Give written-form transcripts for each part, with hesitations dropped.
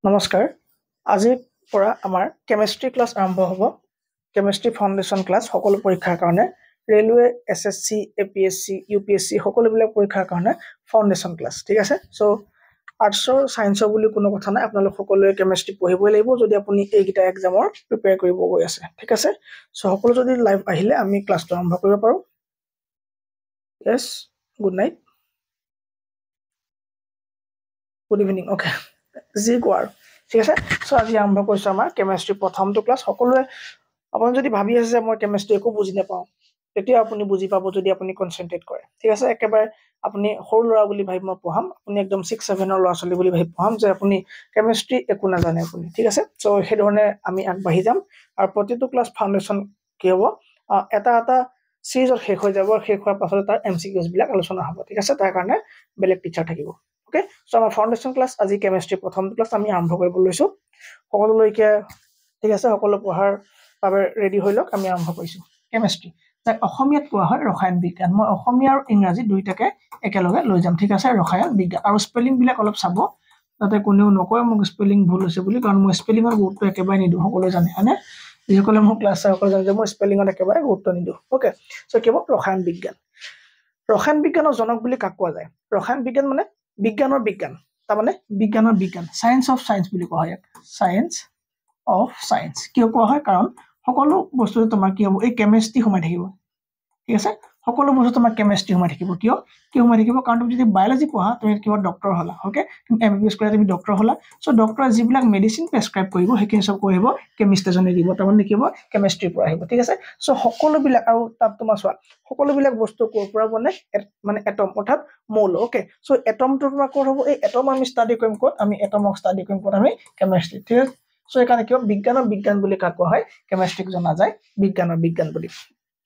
নমস্কাৰ আজিৰ পৰা আমাৰ কেমিষ্ট্ৰি ক্লাছ আৰম্ভ হ'ব কেমিষ্ট্ৰি ফাউণ্ডেশ্যন ক্লাছ সকলো পৰীক্ষাৰ কাৰণে ৰেলৱে এছএছসি এপিএছসি ইউপিএছসি সকলোবিলাক পৰীক্ষাৰ কাৰণে ফাউণ্ডেশ্যন ক্লাছ ঠিক আছে সো আৰ্টছৰ সায়েন্সৰ বুলি কোনো কথা নাই আপোনালোক সকলোৱে কেমিষ্ট্ৰি পঢ়িবই লাগিব যদি আপুনি এইকেইটা এক্সামৰ প্ৰিপেয়াৰ কৰিব গৈ আছে ঠিক আছে সো সকলো যদি লাইভ আহিলে আমি ক্লাছটো আৰম্ভ কৰিব পাৰো yes good night good evening okay G কোৱাৰ ঠিক আছে সো আজি আৰম্ভ কৰিছো আমাৰ কেমিষ্ট্ৰি প্ৰথমটো ক্লাছ সকলোৱে আপুনি যদি ভাবি আছে যে মই কেমিষ্ট্ৰি একো বুজি নাপাওঁ তেতিয়া আপুনি বুজি পাব যদি আপুনি কনসেন্ট্ৰেট কৰে ঠিক আছে একেবাৰে আপুনি সৰু ল'ৰা বুলি ভাবি মই পঢ়াম আপুনি একদম 6 7 ৰ ল'ৰা ছোৱালী বুলি ভাবি পঢ়াম যে আপুনি কেমিষ্ট্ৰি একো নাজানে আপুনি ঠিক আছে সো সেই ধৰণে আমি আগবাঢ়ি যাম আৰু প্ৰতিটো ক্লাছ ফাউণ্ডেশ্যন কি হ'ব এটা এটা সিৰিজৰ শেষ হৈ যাব শেষ হোৱাৰ পাছত তাৰ এমসিকিউজ বিলাক আলোচনা হ'ব ঠিক আছে তাৰ কাৰণে বেলেগ টিচাৰ থাকিব ওকে সো আমাৰ ফাউণ্ডেশ্যন ক্লাছ আজি কেমিষ্ট্ৰি প্ৰথম ক্লাছ আমি আৰম্ভ কৰিব লৈছো সকলোলৈকে ঠিক আছে সকলো পঢ়াৰ বাবে ৰেডি হৈ লওক আমি আৰম্ভ কৰিছো কেমিষ্ট্ৰি যাক অসমীয়াত কোৱা হয় ৰসায়ন বিজ্ঞান মই অসমীয়া আৰু ইংৰাজী দুইটাকে একেলগে লৈ যাম ঠিক আছে ৰসায়ন বিজ্ঞান আৰু স্পেলিং বিলাক অলপ চাব যাতে কোনেও নকয় মোক স্পেলিং ভুল হৈছে বুলি কাৰণ মই স্পেলিঙৰ গুৰুত্ব একেবাৰে নিদিওঁ সকলোৱে জানে হয়নে যিসকলে মোক ক্লাছ চাই সকলোৱে জানে যে মই স্পেলিঙত একেবাৰে গুৰুত্ব নিদিওঁ ওকে সো কেৱল ৰসায়ন বিজ্ঞানৰ জনক বুলি কাক কোৱা যায় ৰসায়ন বিজ্ঞান মানে বিজ্ঞানৰ বিজ্ঞান তাৰ মানে বিজ্ঞানৰ বিজ্ঞান সায়েন্স অফ সায়েন্স বুলি কোৱা হয় সায়েন্স অফ সায়েন্স কিয় কোৱা হয় কাৰণ সকলো বস্তু তোমাৰ কি হ'ব এই কেমিষ্ট্ৰি সোমাই থাকিব ঠিক আছে সকলো বস্তু তোমাৰ কেমিষ্ট্ৰি সোমাই থাকিব কিয় সোমাই থাকিব কাৰণ তুমি যদি বায়োলজি পঢ়া তুমি কিবা ডক্টৰ হলা ওকে তুমি এমবিবিএছ কৰি তুমি ডক্টৰ হলা সো ডক্টৰে যিবিলাক মেডিচিন প্ৰেছক্ৰাইব কৰিব সেইখিনি সব কৰিব কেমিষ্ট্ৰিজনে দিব তাৰমানে কি হ'ব কেমিষ্ট্ৰিৰ পৰা আহিব ঠিক আছে সো সকলো বিলাক আৰু তাত তোমাৰ চোৱা সকলো বিলাক বস্তু কৰ পৰা বনে মানে এটম অৰ্থাৎ মৌল ওকে সো এটমটো তোমাৰ ক'ত হ'ব এই এটম আমি ষ্টাডি কৰিম ক'ত আমি এটমক ষ্টাডি কৰিম ক'ত আমি কেমিষ্ট্ৰি ঠিক আছে সো একাৰণে কিয় বিজ্ঞানৰ বিজ্ঞান বুলি কাক কোৱা হয় কেমিষ্ট্ৰিক জনা যায় বিজ্ঞানৰ বিজ্ঞান বুলি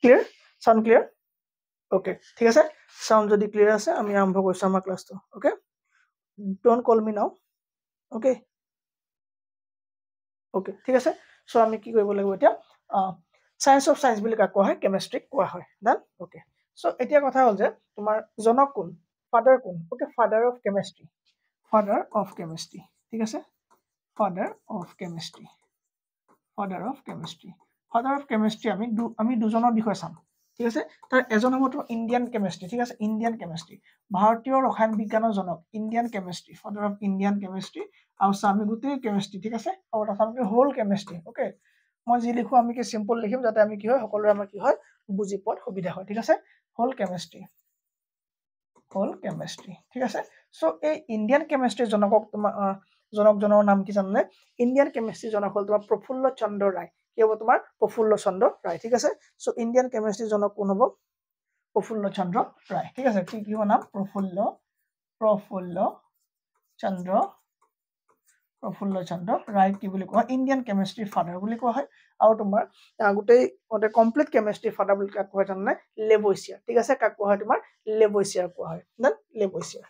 ক্লিয়াৰ সাউন্ড ক্লিয়াৰ ওকে ঠিক আছে সাউন্ড যদি ক্লিয়াৰ আছে আমি আৰম্ভ কৰিছো আমাৰ ক্লাছটো okay don't call me now okay okay ঠিক আছে সো আমি কি কৰিব লাগিব এতিয়া সায়েন্স অফ সায়েন্স বুলি কাক কোৱা হয় কেমিষ্ট্ৰিক কোৱা হয় ডান ওকে সো এতিয়া কথা হ'ল যে তোমাৰ জনক কোন ফাদাৰ কোন ওকে ফাদাৰ অফ কেমিষ্ট্ৰি ঠিক আছে ফাদাৰ অফ কেমিষ্ট্ৰি আমি দুজনৰ বিষয়ে চাম ঠিক আছে তাৰ এজন হ'ব তো ইণ্ডিয়ান কেমিষ্ট্ৰি ঠিক আছে ইণ্ডিয়ান কেমিষ্ট্ৰি ভাৰতীয় ৰসায়ন বিজ্ঞানৰ জনক Indian chemistry father of Indian chemistry আৰু আমি গোটেই কেমিষ্ট্ৰি ঠিক আছে আৰু আমি হোল কেমিষ্ট্ৰি ওকে মই যি লিখো আমি কি সিম্পল লিখিম যাতে আমি কি হয় সকলোৰে আমাৰ কি হয় বুজি পোৱাত সুবিধা হয় ঠিক আছে হোল কেমিষ্ট্ৰি ঠিক আছে সো এই ইণ্ডিয়ান কেমিষ্ট্ৰি জনকক তোমাৰ জনকজনৰ নাম কি জানানে ইণ্ডিয়ান কেমিষ্ট্ৰি জনক হ'ল তোমাৰ প্ৰফুল্ল চন্দ্ৰ ৰায় কি হ'ব তোমাৰ প্ৰফুল্ল চন্দ্ৰ ৰায় ঠিক আছে সো ইণ্ডিয়ান কেমিষ্ট্ৰি জনক কোন হ'ব প্ৰফুল্ল চন্দ্ৰ ৰায় ঠিক আছে কি হ'ব নাম প্ৰফুল্ল চন্দ্ৰ ৰায় কি বুলি কোৱা ইণ্ডিয়ান কেমিষ্ট্ৰি ফাদাৰ বুলি কোৱা হয় আৰু তোমাৰ গোটেই কমপ্লিট কেমিষ্ট্ৰি ফাদাৰ বুলি কাক কোৱা হয় জানানে লেবয়ছিয়াৰ ঠিক আছে কাক কোৱা হয় তোমাৰ লেবয়ছিয়াৰ কোৱা হয় দেন লেবয়ছিয়াৰ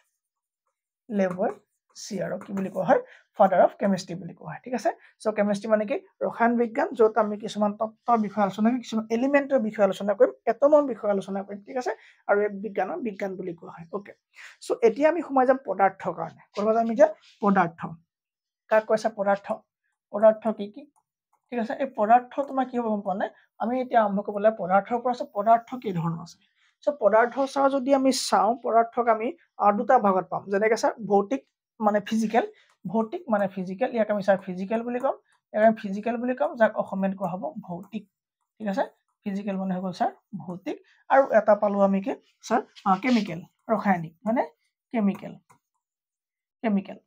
কি বুলি কোৱা হয় ফাদাৰ অফ কেমিষ্ট্ৰি বুলি কোৱা হয় ঠিক আছে সো কেমিষ্ট্ৰি মানে কি ৰসায়ন বিজ্ঞান য'ত আমি কিছুমান তত্ত্বৰ বিষয়ে আলোচনা কৰিম কিছুমান এলিমেন্টৰ বিষয়ে আলোচনা কৰিম এটমৰ বিষয়ে আলোচনা কৰিম ঠিক আছে আৰু এক বিজ্ঞানৰ বিজ্ঞান বুলি কোৱা হয় ওকে সো এতিয়া আমি সোমাই যাম পদাৰ্থৰ কাৰণে কোনবা যাম এতিয়া পদাৰ্থ কাক কৈছে পদাৰ্থ কি কি ঠিক আছে এই পদাৰ্থ তোমাৰ কি হ'ব গম পোৱা নাই আমি এতিয়া আৰম্ভ কৰিবলৈ পদাৰ্থৰ পৰা পদাৰ্থ কি ধৰণৰ আছে সো পদাৰ্থ চাও যদি আমি চাও পদাৰ্থক আমি দুটা ভাগত পাম যেনেকৈ স্যাৰ ভৌতিক মানে ফিজিক্যাল ইয়াক আমি স্যাৰ ফিজিক্যাল বুলি কম যাক অসমীয়াত কোৱা হ'ব ভৌতিক ঠিক আছে ফিজিক্যাল মানে হ'ব স্যাৰ ভৌতিক আৰু এটা পালো আমি কি স্যাৰ কেমিক্যাল ৰাসায়নিক মানে কেমিক্যাল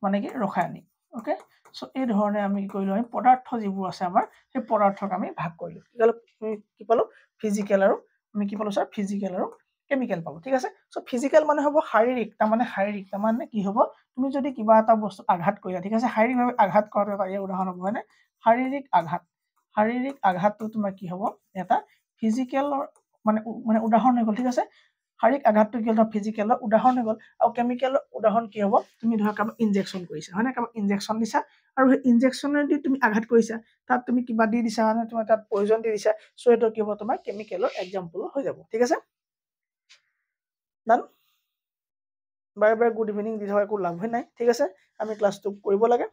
মানে কি ৰাসায়নিক ওকে সো এই ধৰণে আমি কি কৰিলো আমি পদাৰ্থ যিবোৰ আছে আমাৰ সেই পদাৰ্থক আমি ভাগ কৰিলো কি পালো ফিজিক্যাল আৰু আমি কি পালো স্যাৰ ফিজিক্যাল আৰু কেমিক্যাল পালো ঠিক আছে সো ফিজিক্যাল মানে হ'ব শাৰীৰিক তাৰমানে কি হ'ব তুমি যদি কিবা এটা বস্তু আঘাত কৰিলা ঠিক আছে শাৰীৰিকভাৱে আঘাত কৰাটো এটা উদাহৰণ হ'ব হয়নে শাৰীৰিক আঘাতটো তোমাৰ কি হ'ব এটা ফিজিক্যালৰ মানে উদাহৰণ হৈ গ'ল ঠিক আছে শাৰীৰিক আঘাতটো কি হ'ল ফিজিক্যালৰ উদাহৰণ হৈ গ'ল আৰু কেমিক্যালৰ উদাহৰণ কি হ'ব তুমি ধৰা কাম ইনজেকচন কৰিছা হয়নে কাম ইনজেকচন দিছা আৰু সেই ইনজেকচনেদি তুমি আঘাত কৰিছা তাত তুমি কিবা দি দিছা মানে তুমি তাত পয়জন দি দিছা সো এটো কি হ'ব তোমাৰ কেমিক্যালৰ এক্সাম্পল হৈ যাব ঠিক আছে ডান বাৰে বাৰে গুড ইভিনিং দি থকা একো লাভই নাই ঠিক আছে আমি ক্লাছটো কৰিব লাগে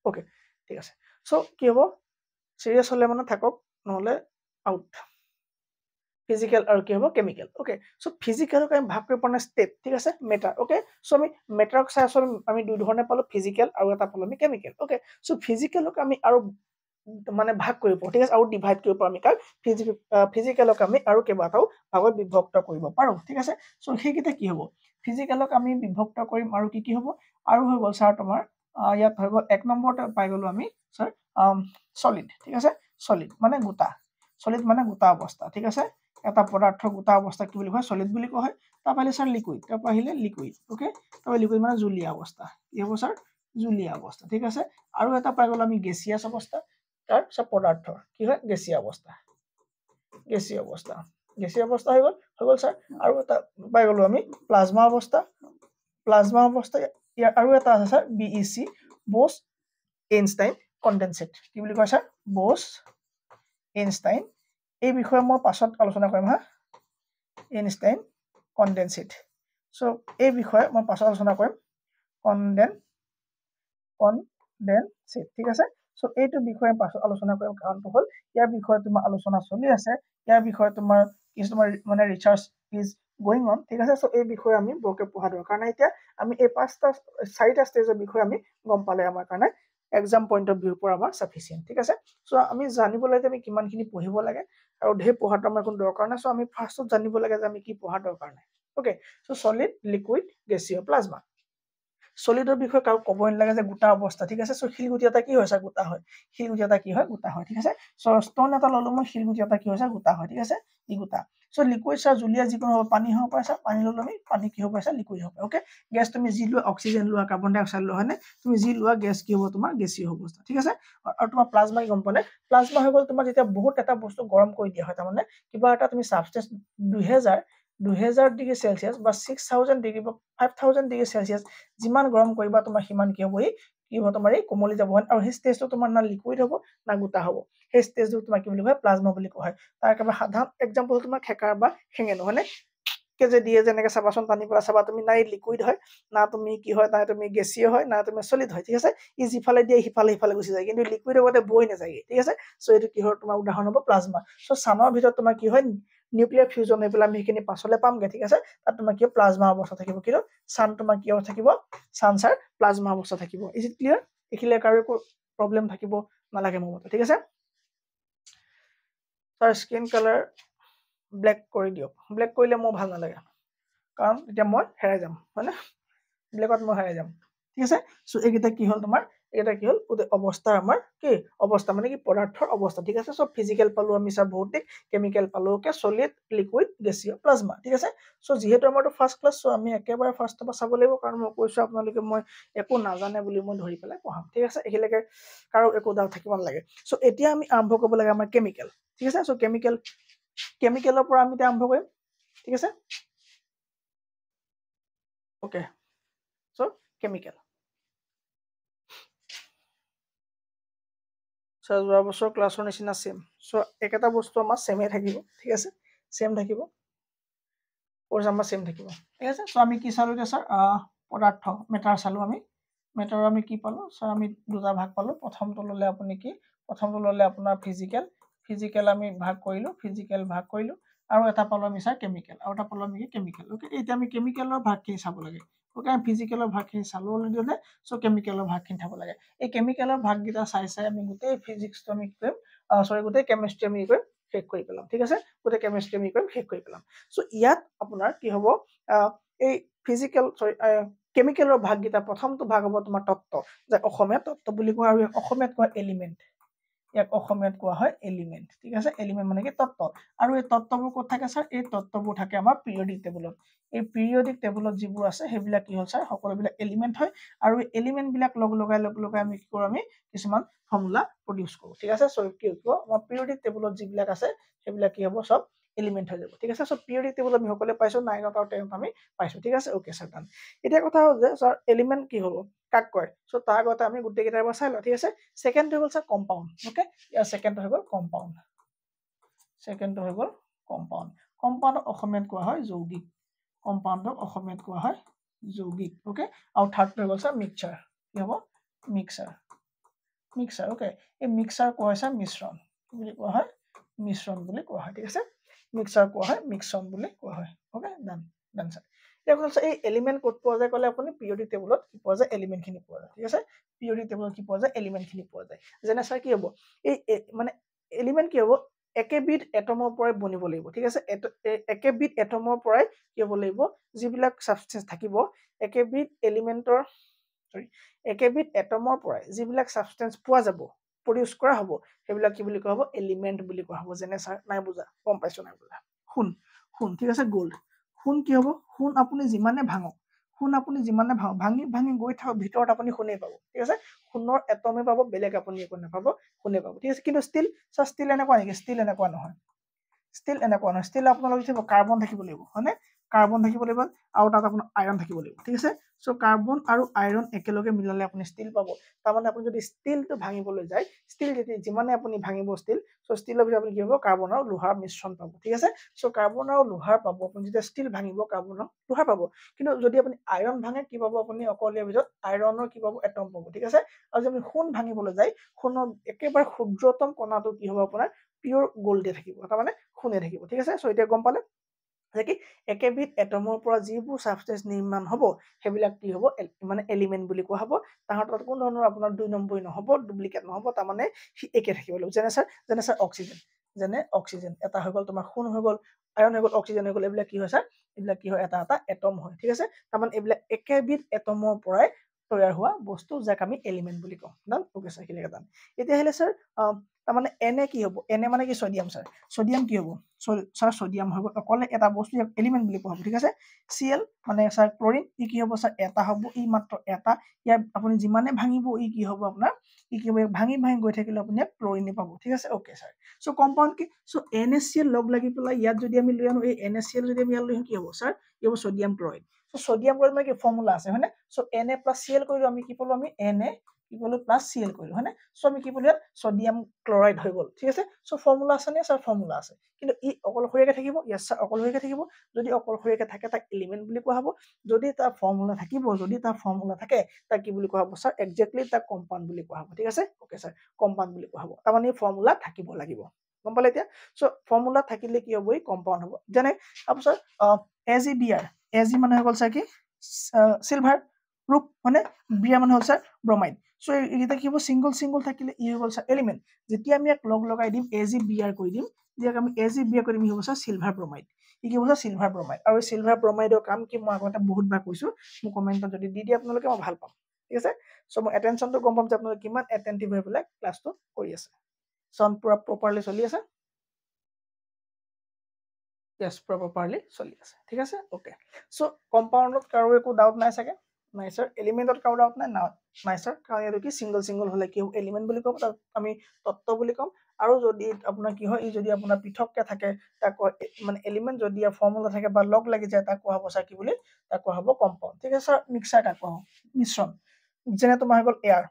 ওকে ঠিক আছে সো কি হ'ব সিৰিয়াছ হলে মানে থাকক নহলে আউট ফিজিক্যাল আৰু কি হ'ব কেমিক্যাল ওকে সো ফিজিক্যালক আমি ভাগ কৰিব পৰা ষ্টেট ঠিক আছে মেটাৰ ওকে সো আমি মেটাৰক চাই আছো আমি দুই ধৰণে পালো ফিজিক্যাল আৰু এটা পালো আমি কেমিক্যাল ওকে সো ফিজিক্যালক আমি আৰু মানে ভাগ কৰিব ঠিক আছে আৰু ডিভাইড কৰিব আমি কাক ফিজিক্যালক আমি আৰু কেইবাটাও ভাগত বিভক্ত কৰিব পাৰো ঠিক আছে সো সেইকেইটা কি হ'ব ফিজিক্যালক আমি বিভক্ত কৰিম আৰু কি হ'ব আৰু হৈ গ'ল স্যাৰ তোমাৰ ইয়াত হৈ গ'ল এক নম্বৰতে পাই গলো আমি স্যাৰ সলিড ঠিক আছে সলিড মানে গোটা সলিড মানে গোটা অৱস্থা ঠিক আছে এটা পদাৰ্থৰ গোটা অৱস্থা কি বুলি কয় সলিড বুলি কোৱা হয় তাৰ পালে স্যাৰ লিকুইড তাৰ পৰা আহিলে লিকুইড ওকে তাৰ লিকুইড মানে জুলীয়া অৱস্থা কি হ'ব স্যাৰ জুলীয়া অৱস্থা ঠিক আছে আৰু এটা পাই গলো আমি গেছিয়াছ অৱস্থা তাৰ সব পদাৰ্থ কি হয় গেছীয় অৱস্থা হৈ গ'ল স্যাৰ আৰু এটা পাই গলো আমি প্লাজমা অৱস্থা ইয়াৰ আৰু এটা আছে স্যাৰ বিইসি বস আইনষ্টাইন কনডেনসেট কি বুলি কয় স্যাৰ বস আইনষ্টাইন এই বিষয়ে মই পাছত আলোচনা কৰিম হা আইনষ্টাইন কনডেনসেট সো এই বিষয়ে মই পাছত আলোচনা কৰিম কনডেনসেট ঠিক আছে সো এইটো বিষয়ে পাছত আলোচনা কৰিম কাৰণটো হ'ল ইয়াৰ বিষয়ে তোমাৰ আলোচনা চলি আছে ইয়াৰ বিষয়ে তোমাৰ মানে ৰিচাৰ্চ ইজ গোইং অন ঠিক আছে সো এই বিষয়ে আমি বৰকে পঢ়া দৰকাৰ নাই এতিয়া আমি এই চাৰিটা ষ্টেজৰ বিষয়ে আমি গম পালে আমাৰ কাৰণে এক্সাম পইণ্ট অফ ভিউৰ পৰা আমাৰ সাফিচিয়েন্ট ঠিক আছে সো আমি জানিব লাগে আমি কিমানখিনি পঢ়িব লাগে আৰু ঢেৰ পঢ়াটো আমাৰ কোনো দৰকাৰ নাই সো আমি ফাৰ্ষ্টত জানিব লাগে যে আমি কি পঢ়া দৰকাৰ নাই ওকে সো সলিড লিকুইড গেছীয় প্লাজমা সলিডৰ বিষয়ে কাৰো ক'বই নালাগে যে গোটা অৱস্থা ঠিক আছে সো শিলগুটি এটা কি হয় গোটা হয় শিলগুটি এটা কি হয় গোটা হয় ঠিক আছে সো ষ্টন এটা ললো মই শিলগুটি এটা কি হয় গোটা হয় ঠিক আছে ই গোটা সো লিকুইড স্যাৰ জুলীয়া যিকোনো হ'ব পানী হ'ব পাৰে স্যাৰ পানী ললো আমি পানী কি হ'ব স্যাৰ লিকুইড হ'ব ওকে গেছ তুমি যি লোৱা অক্সিজেন লোৱা কাৰ্বন ডাই অক্সাইড লোৱা হয়নে তুমি যি লোৱা গেছ কি হ'ব তোমাৰ গেছীয় অৱস্থা ঠিক আছে আৰু তোমাৰ প্লাজমা কি গম পালে প্লাজমা হৈ গ'ল তোমাৰ যেতিয়া বহুত এটা বস্তু গৰম কৰি দিয়া হয় তাৰমানে কিবা এটা তুমি সাবষ্টেন্স 2000 ডিগ্ৰী সেলসিয়াস বা 6000 ডিগ্ৰী বা 5000 ডিগ্ৰী সেলসিয়াস যিমান গৰম কৰিবা তোমাৰ সিমান কি হ'ব কি হ'ব তোমাৰ এই কোমলি যাব আৰু সেই ষ্টেজটো তোমাৰ না লিকুইড হ'ব না গোটা হ'ব সেই ষ্টেজটো তোমাৰ কি বুলি কয় প্লাজমা বুলি কোৱা হয় তাৰ একেবাৰে সাধাৰণ এক্সাম্পল তোমাৰ খেকাৰ বা খেঙেনো হয়নে কে যে দিয়ে যেনেকৈ চাবাচোন পানী পৰা চাবা তুমি না লিকুইড হয় না তুমি কি হয় না তুমি গেছীয় হয় না তুমি সলিড হয় ঠিক আছে ই যিফালে দিয়ে সিফালে গুচি যায় কিন্তু লিকুইড আগতে বৈ নাযায় ঠিক আছে সো এইটো কিহৰ তোমাৰ উদাহৰণ হ'ব প্লাজমা সো সানৰ ভিতৰত তোমাৰ কি হয় নিউক্লিয়াৰ ফিউজন হৈ পেলাই আমি সেইখিনি পাছলে পামগে ঠিক আছে তাত তোমাৰ কি প্লাজমা অৱস্থা থাকিব কিন্তু সান তোমাৰ কি থাকিব সান স্যাৰ প্লাজমা অৱস্থা থাকিব ইজ ইট ক্লিয়াৰ এখিলে কাৰো প্ৰবলেম থাকিব নালাগে মোৰ মতে ঠিক আছে স্যাৰ স্কিন কালাৰ ব্লেক কৰি দিয়ক ব্লেক কৰিলে মোৰ ভাল নালাগে কাৰণ এতিয়া মই হেৰাই যাম হয়নে ব্লেকত মই হেৰাই যাম ঠিক আছে সো এইকেইটা কি হ'ল তোমাৰ এটা কি হ'ল অৱস্থা আমাৰ কি অৱস্থা মানে কি পদাৰ্থৰ অৱস্থা ঠিক আছে সব ফিজিক্যাল পালো আমি স্যাৰ ভৌতিক কেমিক্যাল পালো কে সলিড লিকুইড গেছীয় প্লাজমা ঠিক আছে সো যেহেতু আমাৰটো ফাৰ্স্ট ক্লাস সো আমি একেবাৰে ফাৰ্স্টৰ পৰা চাব লাগিব কাৰণ মই কৈছো আপোনালোকে মই একো নাজানে বুলি মই ধৰি পেলাই পঢ়াম ঠিক আছে এখিলেকে কাৰো একো ডাউট থাকিব নালাগে সো এতিয়া আমি আৰম্ভ কৰিব লাগে আমাৰ কেমিক্যাল ঠিক আছে সো কেমিক্যালৰ পৰা আমি আৰম্ভ কৰিম ঠিক আছে ওকে সো কেমিক্যাল সো যোৱা বছৰ ক্লাছৰ নিচিনা সেম সো একেটা বস্তু আমাৰ সেমে থাকিব ঠিক আছে সেম থাকিব কোৰ্স আমাৰ সেম থাকিব ঠিক আছে সো আমি কি চালো এতিয়া স্যাৰ পদাৰ্থ মেটাৰ চালো আমি মেটাৰ আমি কি পালো স্যাৰ আমি দুটা ভাগ পালো প্ৰথমটো ললে আপুনি কি প্ৰথমটো ললে আপোনাৰ ফিজিক্যাল আমি ভাগ কৰিলো আৰু এটা পালো আমি স্যাৰ কেমিক্যাল আৰু এটা পালো আমি কেমিক্যাল ওকে এতিয়া আমি কেমিক্যালৰ ভাগখিনি চাব লাগে ওকে আমি ফিজিক্যালৰ ভাগখিনি চালো অলৰেডি সো কেমিক্যালৰ ভাগখিনি চাব লাগে এই কেমিক্যালৰ ভাগকেইটা চাই আমি গোটেই ফিজিক্সটো আমি কৰিম গোটেই কেমিষ্ট্ৰি আমি কৰিম শেষ কৰি পেলাম ঠিক আছে গোটেই কেমিষ্ট্ৰি আমি কৰিম শেষ কৰি পেলাম সো ইয়াত আপোনাৰ কি হ'ব এই কেমিক্যালৰ ভাগকেইটা প্ৰথমটো ভাগ হ'ব তোমাৰ তত্ত্ব যে অসমীয়া তত্ত্ব বুলি কোৱা আৰু অসমীয়াত কোৱা এলিমেন্ট ইয়াক অসমীয়াত কোৱা হয় এলিমেন্ট ঠিক আছে এলিমেন্ট মানে কি তত্ত্ব আৰু এই তত্ত্ববোৰ ক'ত থাকে স্যাৰ এই তত্ত্ববোৰ থাকে আমাৰ পিৰিয়ডিক টেবুলত এই পিৰিয়ডিক টেবুলত যিবোৰ আছে সেইবিলাক কি হ'ল স্যাৰ সকলোবিলাক এলিমেন্ট হয় আৰু এলিমেন্ট বিলাক লগ লগাই আমি কি কৰো আমি কিছুমান ফৰ্মুলা প্ৰডিউস কৰো ঠিক আছে সো কি হ'ব আমাৰ পিৰিয়ডিক টেবুলত যিবিলাক আছে সেইবিলাক কি হ'ব সব এলিমেন্ট হৈ যাব ঠিক আছে সো পিৰিয়ডিক টেবুল আমি সকলে পাইছো 9 আৰু 10 আমি পাইছো ঠিক আছে ওকে স্যাৰ ডান এতিয়া কথা হ'ল যে স্যাৰ এলিমেন্ট কি হ'ব কাক কয় সো তাৰ আগতে আমি গোটেই কেইটাৰ পৰা চাই লওঁ ঠিক আছে সেকেন্ড হৈ গ'ল স্যাৰ কম্পাউন্ড ওকে ইয়াৰ সেকেন্ড হৈ গ'ল কম্পাউন্ড কম্পাউন্ড অসমীয়াত কোৱা হয় যৌগিক কম্পাউন্ডক অসমীয়াত কোৱা হয় যৌগিক ওকে আৰু থাৰ্ড হৈ গ'ল স্যাৰ মিক্সচাৰ কি হ'ব মিক্সচাৰ মিক্সাৰ ওকে এই মিক্সাৰ কোৱা হয় স্যাৰ মিশ্ৰণ বুলি কোৱা হয় মিশ্ৰণ বুলি কোৱা হয় ঠিক আছে মিক্সাৰ কোৱা হয় মিশ্ৰণ বুলি কোৱা হয় ওকে ডান ডান স্যাৰ এতিয়া স্যাৰ এই এলিমেন্ট কোড পোৱা যায় ক'লে আপুনি পিৰিয়ডিক টেবুলত কি পোৱা যায় এলিমেন্ট খিনি পোৱা যায় ঠিক আছে পিৰিয়ডিক টেবুলত কি পোৱা যায় এলিমেন্ট খিনি পোৱা যায় যেনে স্যাৰ কি হ'ব এই মানে এলিমেন্ট কি হ'ব একেবিধ এটমৰ পৰাই বনিব লাগিব ঠিক আছে একেবিধ এটমৰ পৰাই কি হ'ব লাগিব যিবিলাক সাবষ্টেন্স থাকিব একেবিধ এলিমেন্টৰ সৰি একেবিধ এটমৰ পৰাই যিবিলাক সাবষ্টেন্স পোৱা যাব প্ৰডিউস কৰা হ'ব সেইবিলাক কি বুলি কোৱা হ'ব এলিমেন্ট বুলি কোৱা হ'ব যেনে স্যাৰ নাই বুজা গম পাইছো নাই বুজা শুন শুন ঠিক আছে গোল্ড শুন কি হ'ব শুন আপুনি যিমানে ভাঙক শুন আপুনি যিমানে ভাঙি ভাঙি গৈ থাকক ভিতৰত আপুনি শুনে পাব ঠিক আছে শুনৰ এটমে পাব বেলেগ আপুনি একো নাপাব শুনে পাব ঠিক আছে কিন্তু ষ্টিল এনেকুৱা নেকি ষ্টিল এনেকুৱা নহয় ষ্টিল আপোনালোকে কি কাৰ্বন থাকিব লাগিব হয়নে কাৰ্বন থাকিব লাগিব আৰু তাত আপোনাৰ আইৰন থাকিব লাগিব ঠিক আছে সো কাৰ্বন আৰু আইৰন একেলগে মিলালে আপুনি ষ্টিল পাব তাৰমানে আপুনি যদি ষ্টিলটো ভাঙিবলৈ যায় ষ্টিল যদি যিমানে আপুনি ভাঙিব ষ্টিল সো ষ্টিলৰ ভিতৰত আপুনি কি হ'ব কাৰ্বন আৰু লোহাৰ মিশ্ৰণ পাব ঠিক আছে সো কাৰ্বন আৰু লোহাৰ পাব আপুনি যেতিয়া ষ্টিল ভাঙিব কাৰ্বন আৰু লোহাৰ পাব কিন্তু যদি আপুনি আইৰন ভাঙে কি পাব আপুনি অকলীয়া ভিতৰত আইৰনৰ কি পাব এটম পাব ঠিক আছে আৰু যদি আপুনি সোণ ভাঙিবলৈ যায় সোণৰ একেবাৰে ক্ষুদ্ৰতম কণাটো কি হ'ব আপোনাৰ পিওৰ গোল্ডে থাকিব তাৰমানে সোণে থাকিব ঠিক আছে সো এতিয়া গম পালে যে কি একেবিধ এটমৰ পৰা যিবোৰ সাবষ্টেন্স নিৰ্মাণ হ'ব সেইবিলাক কি হ'ব মানে এলিমেন্ট বুলি কোৱা হ'ব তাহাঁতৰ কোনো ধৰণৰ আপোনাৰ দুই নম্বৰী নহ'ব ডুপ্লিকেট নহ'ব তাৰমানে একে থাকিব লাগিব যেনে স্যাৰ অক্সিজেন এটা হৈ গ'ল তোমাৰ সোণ হৈ গ'ল আয়ৰন হৈ গ'ল অক্সিজেন হৈ গ'ল এইবিলাক কি হয় স্যাৰ এইবিলাক কি হয় এটা এটা এটম হয় ঠিক আছে তাৰমানে এইবিলাক একেবিধ এটমৰ পৰাই তৈয়াৰ হোৱা বস্তু যাক আমি এলিমেন্ট বুলি কওঁ ডান ওকে স্যাৰ কিলিয়াৰ ডান এতিয়া আহিলে স্যাৰ তাৰমানে এনে কি হ'ব এনে মানে কি সোডিয়াম স্যাৰ সোডিয়াম কি হ'ব স্যাৰ সোডিয়াম হ'ব অকলে এটা বস্তু এলিমেন্ট বুলি কোৱা হ'ব ঠিক আছে Cl মানে স্যাৰ ক্লোৰিন ই কি হ'ব স্যাৰ এটা হ'ব ই মাত্ৰ এটা ইয়াৰ আপুনি যিমানে ভাঙিব ই কি হ'ব আপোনাৰ ই কি হ'ব ভাঙি ভাঙি গৈ থাকিলে আপুনি ক্লোৰিন পাব ঠিক আছে ওকে স্যাৰ সো কম্পাউন্ড কি সো NaCl লগ লাগি পেলাই ইয়াত যদি আমি লৈ আনো এই NaCl যদি আমি ইয়াত লৈ কি হ'ব স্যাৰ ই হ'ব sodium chloride so sodium chloride মানে কি ফৰ্মুলা আছে হয়নে সো Na + Cl কৰিলো আমি কি পালো আমি Na কি কৰিলো + Cl কৰিলো হয়নে সো আমি কি পালো সোডিয়াম ক্লোৰাইড হৈ গ'ল ঠিক আছে সো ফৰ্মুলা আছে নে স্যাৰ ফৰ্মুলা আছে কিন্তু ই অকলশৰীয়াকৈ থাকিব ইয়াত স্যাৰ অকলশৰীয়াকৈ থাকিব যদি অকলশৰীয়াকৈ থাকে তাক এলিমেন্ট বুলি কোৱা হ'ব যদি তাৰ ফৰ্মুলা থাকিব যদি তাৰ ফৰ্মুলা থাকে তাক কি বুলি কোৱা হ'ব স্যাৰ এক্স্যাক্টলি তাক কম্পাউন্ড বুলি কোৱা হ'ব ঠিক আছে ওকে স্যাৰ কম্পাউন্ড বুলি কোৱা হ'ব তাৰমানে ফৰ্মুলা থাকিব লাগিব গম পালে এতিয়া সো ফৰ্মুলা থাকিলে কি হ'ব ই কম্পাউন্ড হ'ব যেনে আপোনাৰ Ag মানে হৈ গ'ল স্যাৰ কি সিলভাৰ গ্ৰুপ মানে বিয়াৰ মানে হ'ল স্যাৰ ব্ৰমাইড সো এটা কি হ'ব সিঙ্গল থাকিলে ই হৈ গ'ল স্যাৰ এলিমেন্ট যেতিয়া আমি এক লগ লগাই দিম AgBr কৰি দিম যাক আমি AgBr কৰি দিম ই হ'ব স্যাৰ সিলভাৰ ব্ৰমাইড ই কি হ'ব স্যাৰ সিলভাৰ ব্ৰমাইড আৰু সিলভাৰ ব্ৰমাইডৰ কাম কি মই আগতে বহুতবাৰ কৈছো মোৰ কমেন্টত যদি দি দিয়ে আপোনালোকে মই ভাল পাম ঠিক আছে সো মই এটেনশনটো গম পাম যে আপোনালোকে কিমান এটেন্টিভ হৈ পেলাই ক্লাছটো কৰি আছে সাউন্ড পুৰা প্ৰপাৰলি চলি আছে yes properly চলি আছে ঠিক আছে ওকে সো কম্পাউন্ডত কাৰো একো ডাউট নাই সাকে নাই স্যাৰ এলিমেন্টত কাৰো ডাউট নাই নাই স্যাৰ কাৰণ এটো কি সিঙ্গল হলে কি এলিমেন্ট বুলি কম তাক আমি তত্ত্ব বুলি কম আৰু যদি আপোনাৰ কি হয় ই যদি আপোনাৰ পৃথককে থাকে তাক মানে এলিমেন্ট যদি ফৰ্মুলা থাকে বা লগ লাগি যায় তাক কোৱা হ'ব স্যাৰ কি বুলি তাক কোৱা হ'ব কম্পাউন্ড ঠিক আছে স্যাৰ মিক্সাৰ তাক কোৱা হ'ব মিশ্ৰণ যেনে তোমাৰ হৈ গ'ল এয়াৰ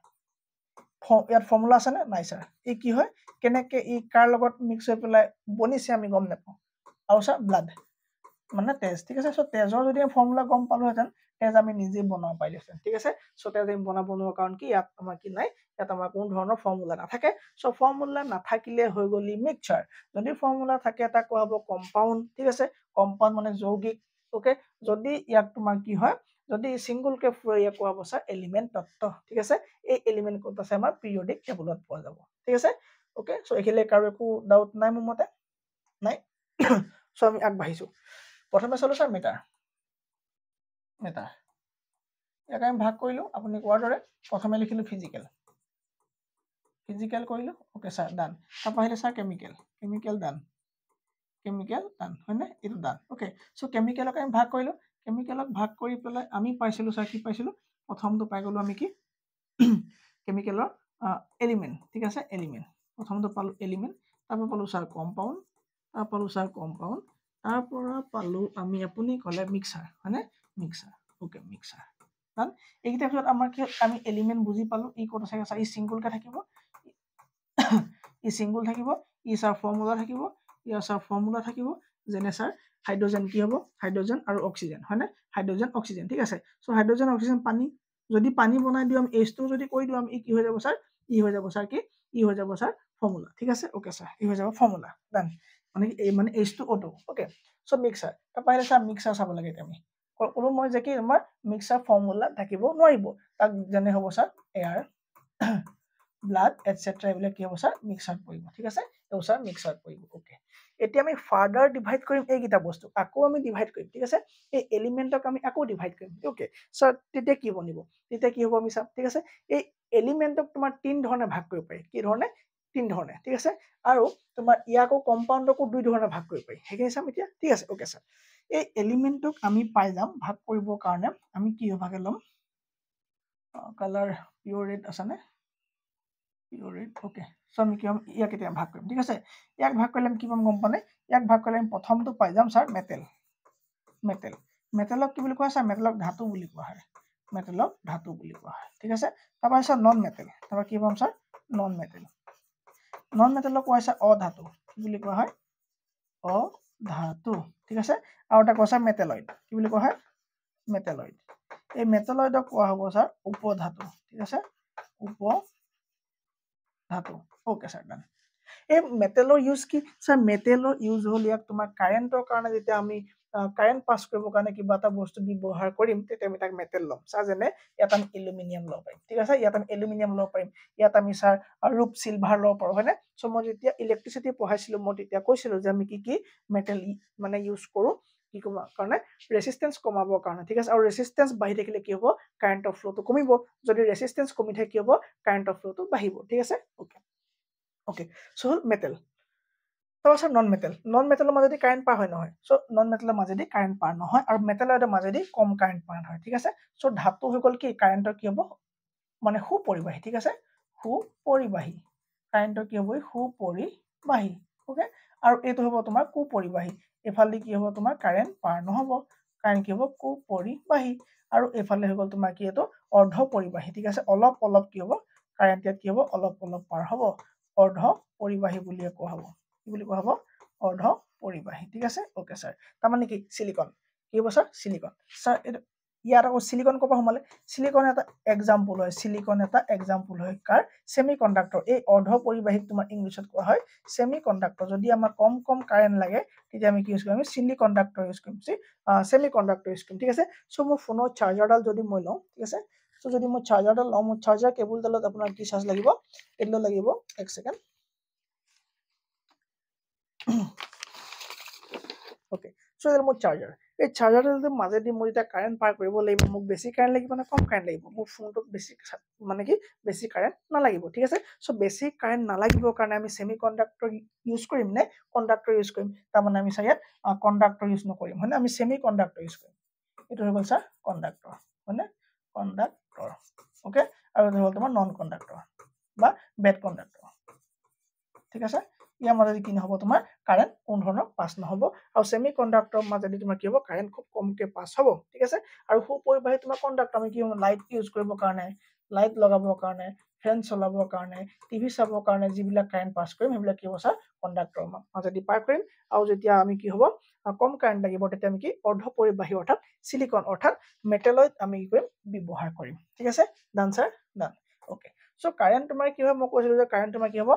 ইয়াত ফৰ্মুলা আছে নে নাই স্যাৰ ই কি হয় কেনেকে ই কাৰ লগত মিক্স হৈ পেলাই বনিছে আমি গম নাপাওঁ আৰু স্যাৰ ব্লাড মানে তেজ ঠিক আছে সো তেজৰ যদি ফৰ্মুলা গম পালোহেঁতেন তেজ আমি নিজে বনাব পাৰিলোহেঁতেন ঠিক আছে সো তেজ আমি বনাব নোৱাৰো কাৰণ কি ইয়াত আমাৰ কি নাই ইয়াত আমাৰ কোনো ধৰণৰ ফৰ্মুলা নাথাকে সো ফৰ্মুলা নাথাকিলে হৈ গ'ল মিক্সচাৰ যদি ফৰ্মুলা থাকে তাক কোৱা হ'ব কম্পাউন্ড ঠিক আছে কম্পাউন্ড মানে যৌগিক ওকে যদি ইয়াত তোমাৰ কি হয় যদি সিঙ্গল কে ইয়াক কোৱা হ'ব স্যাৰ এলিমেন্ট তত্ত্ব ঠিক আছে এই এলিমেন্ট কোড আছে আমাৰ পিৰিয়ডিক টেবুলত পোৱা যাব ঠিক আছে ওকে সো এখিলে কাৰো একো ডাউট নাই মোৰ মতে নাই সো আমি আগবাঢ়িছো প্ৰথমে চালো স্যাৰ মিটাৰ ইয়াক আমি ভাগ কৰিলো আপুনি কোৱাৰ দৰে প্ৰথমে লিখিলো ফিজিক্যাল কৰিলো ওকে স্যাৰ ডান তাৰপৰা আহিলে স্যাৰ কেমিক্যাল ডান হয়নে এইটো ডান ওকে সো কেমিক্যালক আমি ভাগ কৰিলো কেমিক্যালক ভাগ কৰি পেলাই আমি পাইছিলো স্যাৰ কি পাইছিলো প্ৰথমটো পাই গলো আমি কি কেমিক্যালৰ এলিমেন্ট ঠিক আছে এলিমেন্ট প্ৰথমটো পালো এলিমেন্ট তাৰপৰা পালো স্যাৰ কম্পাউন্ড তাৰপৰা পালো আমি আপুনি কলে মিক্সাৰ হয়নে মিক্সাৰ ওকে মিক্সাৰ কাৰণ এইকেইটাৰ ভিতৰত আমাৰ কি আমি এলিমেন্ট বুজি পালো ই ক'ত আছে স্যাৰ ই সিঙ্গল কে থাকিব ই স্যাৰ ফৰ্মুলা থাকিব ইয়াৰ স্যাৰ ফৰ্মুলা থাকিব যেনে স্যাৰ হাইড্ৰোজেন কি হ'ব হাইড্ৰোজেন আৰু অক্সিজেন হয়নে হাইড্ৰোজেন অক্সিজেন ঠিক আছে সো হাইড্ৰোজেন অক্সিজেন পানী যদি পানী বনাই দিওঁ আমি H2 যদি কৈ দিওঁ আমি কি হৈ যাব স্যাৰ ই হৈ যাব স্যাৰ কি ই হৈ যাব স্যাৰ ফৰ্মুলা ঠিক আছে ওকে স্যাৰ ই হৈ যাব ফৰ্মুলা ডান মানে এই মানে H2O2 ওকে সো মিক্সাৰ তাৰ পাইলে স্যাৰ মিক্সাৰ চাব লাগে আমি কোনো মই যে কি আমাৰ মিক্সাৰ ফৰ্মুলা থাকিব নোৱাৰিব তাক জানে হ'ব স্যাৰ এয়াৰ ব্লাড এটসেট্ৰা এইবিলাক কি হ'ব স্যাৰ মিক্সাৰত পৰিব ঠিক আছে এই স্যাৰ মিক্সাৰত পৰিব ওকে এতিয়া আমি ফাৰ্দাৰ ডিভাইড কৰিম এই কিটা বস্তু আকৌ আমি ডিভাইড কৰিম ঠিক আছে এই এলিমেন্টক আমি আকৌ ডিভাইড কৰিম ওকে স্যাৰ তেতিয়া কি বনিব তেতিয়া কি হ'ব আমি চাম ঠিক আছে এই এলিমেন্টক তোমাৰ তিন ধৰণে ভাগ কৰিব পাৰি কি ধৰণে তিন ধৰণে ঠিক আছে আৰু তোমাৰ ইয়াকো কম্পাউণ্ডকো দুই ধৰণে ভাগ কৰিব পাৰি হেখিনি চাম এতিয়া ঠিক আছে ওকে স্যাৰ এই এলিমেন্টক আমি পাই যাম ভাগ কৰিবৰ কাৰণে আমি কি ভাগে লম কালাৰ পিওৰ ৰেড আছে নে পিওৰ ৰেড ওকে সো আমি কি ইয়াক এতিয়া ভাগ কৰিম ঠিক আছে ইয়াক ভাগ কৰিলে আমি কি পাম গম পানে ইয়াক ভাগ কৰিলে আমি প্ৰথমটো পাই যাম স্যাৰ মেটেল মেটেল মেটেলক কি বুলি কোৱা স্যাৰ মেটেলক ধাতু বুলি কোৱা হয় মেটেলক ধাতু বুলি কোৱা হয় ঠিক আছে তাৰপৰা স্যাৰ নন মেটেল তাৰপৰা কি পাম স্যাৰ নন মেটেলক কোৱা স্যাৰ অধাতু কি বুলি কোৱা হয় অধাতু ঠিক আছে আৰু এটা কোৱা স্যাৰ মেটেলয়েড কি বুলি কোৱা হয় মেটেলয়েড এই মেটেলয়েডক কোৱা হ'ব স্যাৰ উপধাতু ঠিক আছে উপধাতু ওকে স্যাৰ ডান এই মেটেলৰ ইউজ কি স্যাৰ মেটেলৰ ইউজ হ'ল ইয়াক তোমাৰ কাৰেণ্টৰ কাৰণে যেতিয়া আমি কাৰেণ্ট পাছ কৰিবৰ কাৰণে কিবা এটা বস্তু ব্যৱহাৰ কৰিম তেতিয়া আমি তাক মেটেল ল'ম স্যাৰ যেনে ইয়াত আমি এলুমিনিয়াম ল'ব পাৰিম ঠিক আছে ইয়াত আমি এলুমিনিয়াম ল'ব পাৰিম ইয়াত আমি স্যাৰ ৰূপ সিলভাৰ ল'ব পাৰো হয়নে সো মই যেতিয়া ইলেক্ট্ৰিচিটি পঢ়াইছিলো মই তেতিয়া কৈছিলো যে আমি কি মেটেল মানে ইউজ কৰো কি কমাৰ কাৰণে ৰেজিস্ট্যান্স কমাবৰ কাৰণে ঠিক আছে আৰু ৰেজিস্ট্যান্স বাঢ়ি থাকিলে কি হ'ব কাৰেণ্টৰ ফ্লোটো কমিব যদি ৰেজিস্ট্যান্স কমি থাকে কি হ'ব কাৰেণ্টৰ ফ্লোটো বাঢ়িব ঠিক আছে ওকে ওকে সো মেটেল তাৰপিছত নন মেটেলৰ মাজেদি কাৰেণ্ট পাৰ হয় নহয় সো নন মেটেলৰ মাজেদি কাৰেণ্ট পাৰ নহয় আৰু মেটেলৰ মাজেদি কম কাৰেণ্ট পাৰ হয় ঠিক আছে সো ধাতু হৈ গ'ল কি কাৰেণ্টৰ কি হ'ব মানে সুপৰিবাহী ঠিক আছে সুপৰিবাহী কাৰেণ্টৰ কি হ'ব সুপৰিবাহী ওকে আৰু এইটো হ'ব তোমাৰ কুপৰিবাহী এফালে কি হ'ব তোমাৰ কাৰেণ্ট পাৰ নহব কাৰেণ্ট কি হ'ব কুপৰিবাহী আৰু এফালে হৈ গ'ল তোমাৰ কি এটো অৰ্ধ পৰিবাহী ঠিক আছে অলপ কি হ'ব কাৰেণ্ট ইয়াত কি হ'ব অলপ পাৰ হ'ব অৰ্ধ পৰিবাহী বুলি কোৱা হ'ব কি বুলি কোৱা হ'ব অৰ্ধ পৰিবাহী ঠিক আছে ওকে স্যাৰ তাৰ মানে কি সিলিকন কি হ'ব স্যাৰ সিলিকন স্যাৰ ইয়াত আকৌ সিলিকন কপা সোমালে সিলিকন এটা এক্সাম্পল হয় কাৰ সেমিকন্ডাক্টৰ এই অৰ্ধ পৰিবাহীক তোমাৰ ইংলিছত কোৱা হয় সেমিকন্ডাক্টৰ যদি আমাৰ কম কাৰেণ্ট লাগে তেতিয়া আমি কি ইউজ কৰিম সিলিকন্ডাক্টৰ ইউজ কৰিম সেমিকন্ডাক্টৰ ইউজ কৰিম ঠিক আছে সো মোৰ ফোনৰ চাৰ্জাৰডাল যদি মই লওঁ ঠিক আছে সো যদি মই চাৰ্জাৰডাল লওঁ মোৰ চাৰ্জাৰ কেবলডালত আপোনাৰ কি চাৰ্জ লাগিব এডলো লাগিব এক সেকেন্ড ওকে সো এডাল মোৰ চাৰ্জাৰ এই চাৰ্জাৰডালৰ মাজেদি মই এটা কাৰেণ্ট পাৰ কৰিব লাগিব মোক বেছি কাৰেণ্ট লাগিব না কম কাৰেণ্ট লাগিব মোৰ ফোনটোত বেছি মানে কি বেছি কাৰেণ্ট নালাগিব ঠিক আছে সো বেছি কাৰেণ্ট নালাগিবৰ কাৰণে আমি সেমিকন্ডাক্টৰ ইউজ কৰিম নে কন্ডাক্টৰ ইউজ কৰিম তাৰ মানে আমি চাগে কন্ডাক্টৰ ইউজ নকৰিম মানে আমি সেমিকন্ডাক্টৰ ইউজ কৰিম এটো হৈ গ'ল স্যাৰ কন্ডাক্টৰ মানে কন্ডাক্টৰ ওকে আৰু এটো হ'ল তোমাৰ নন কন্ডাক্টৰ বা বেড কন্ডাক্টৰ ঠিক আছে ইয়াৰ মাজেদি কি নহব তোমাৰ কাৰেণ্ট কোন ধৰণৰ পাছ নহব আৰু সেমিকন্ডাক্টৰ মাজেদি তোমাৰ কি হ'ব কাৰেণ্ট খুব কমকে পাছ হ'ব ঠিক আছে আৰু সুপৰিবাহী তোমাৰ কন্ডাক্টৰ আমি কি লাইট ইউজ কৰিবৰ কাৰণে লাইট লগাবৰ কাৰণে ফেন চলাবৰ কাৰণে টিভি চাবৰ কাৰণে যিবিলাক কাৰেণ্ট পাছ কৰিম সেইবিলাক কি হ'ব স্যাৰ কন্ডাক্টৰ মাজেদি পাৰ কৰিম আৰু যেতিয়া আমি কি হ'ব কম কাৰেণ্ট লাগিব তেতিয়া আমি কি অৰ্ধ পৰিবাহী অৰ্থাৎ সিলিকন অৰ্থাৎ মেটেলয়েড আমি কি কৰিম ব্যৱহাৰ কৰিম ঠিক আছে ডান স্যাৰ ডান ওকে সো কাৰেণ্ট তোমাৰ কি হয় মই কৈছিলো যে কাৰেণ্ট তোমাৰ কি হ'ব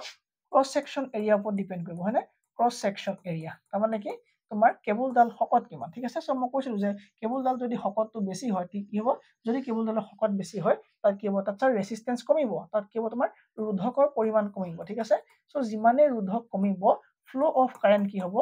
ক্ৰস সেকশন এৰিয়াৰ ওপৰত ডিপেন্ড কৰিব হয়নে ক্ৰস সেকশন এৰিয়া তাৰ মানে কি তোমাৰ কেবলডাল শকত কিমান ঠিক আছে সো মই কৈছিলো যে কেবলডাল যদি শকতটো বেছি হয় কি হ'ব যদি কেবলডালৰ শকত বেছি হয় তাত কি হ'ব তাত ৰেজিস্ট্যান্স কমিব তাত কি হ'ব তোমাৰ ৰোধকৰ পৰিমাণ কমিব ঠিক আছে সো যিমানে ৰোধক কমিব ফ্লো অফ কাৰেণ্ট কি হ'ব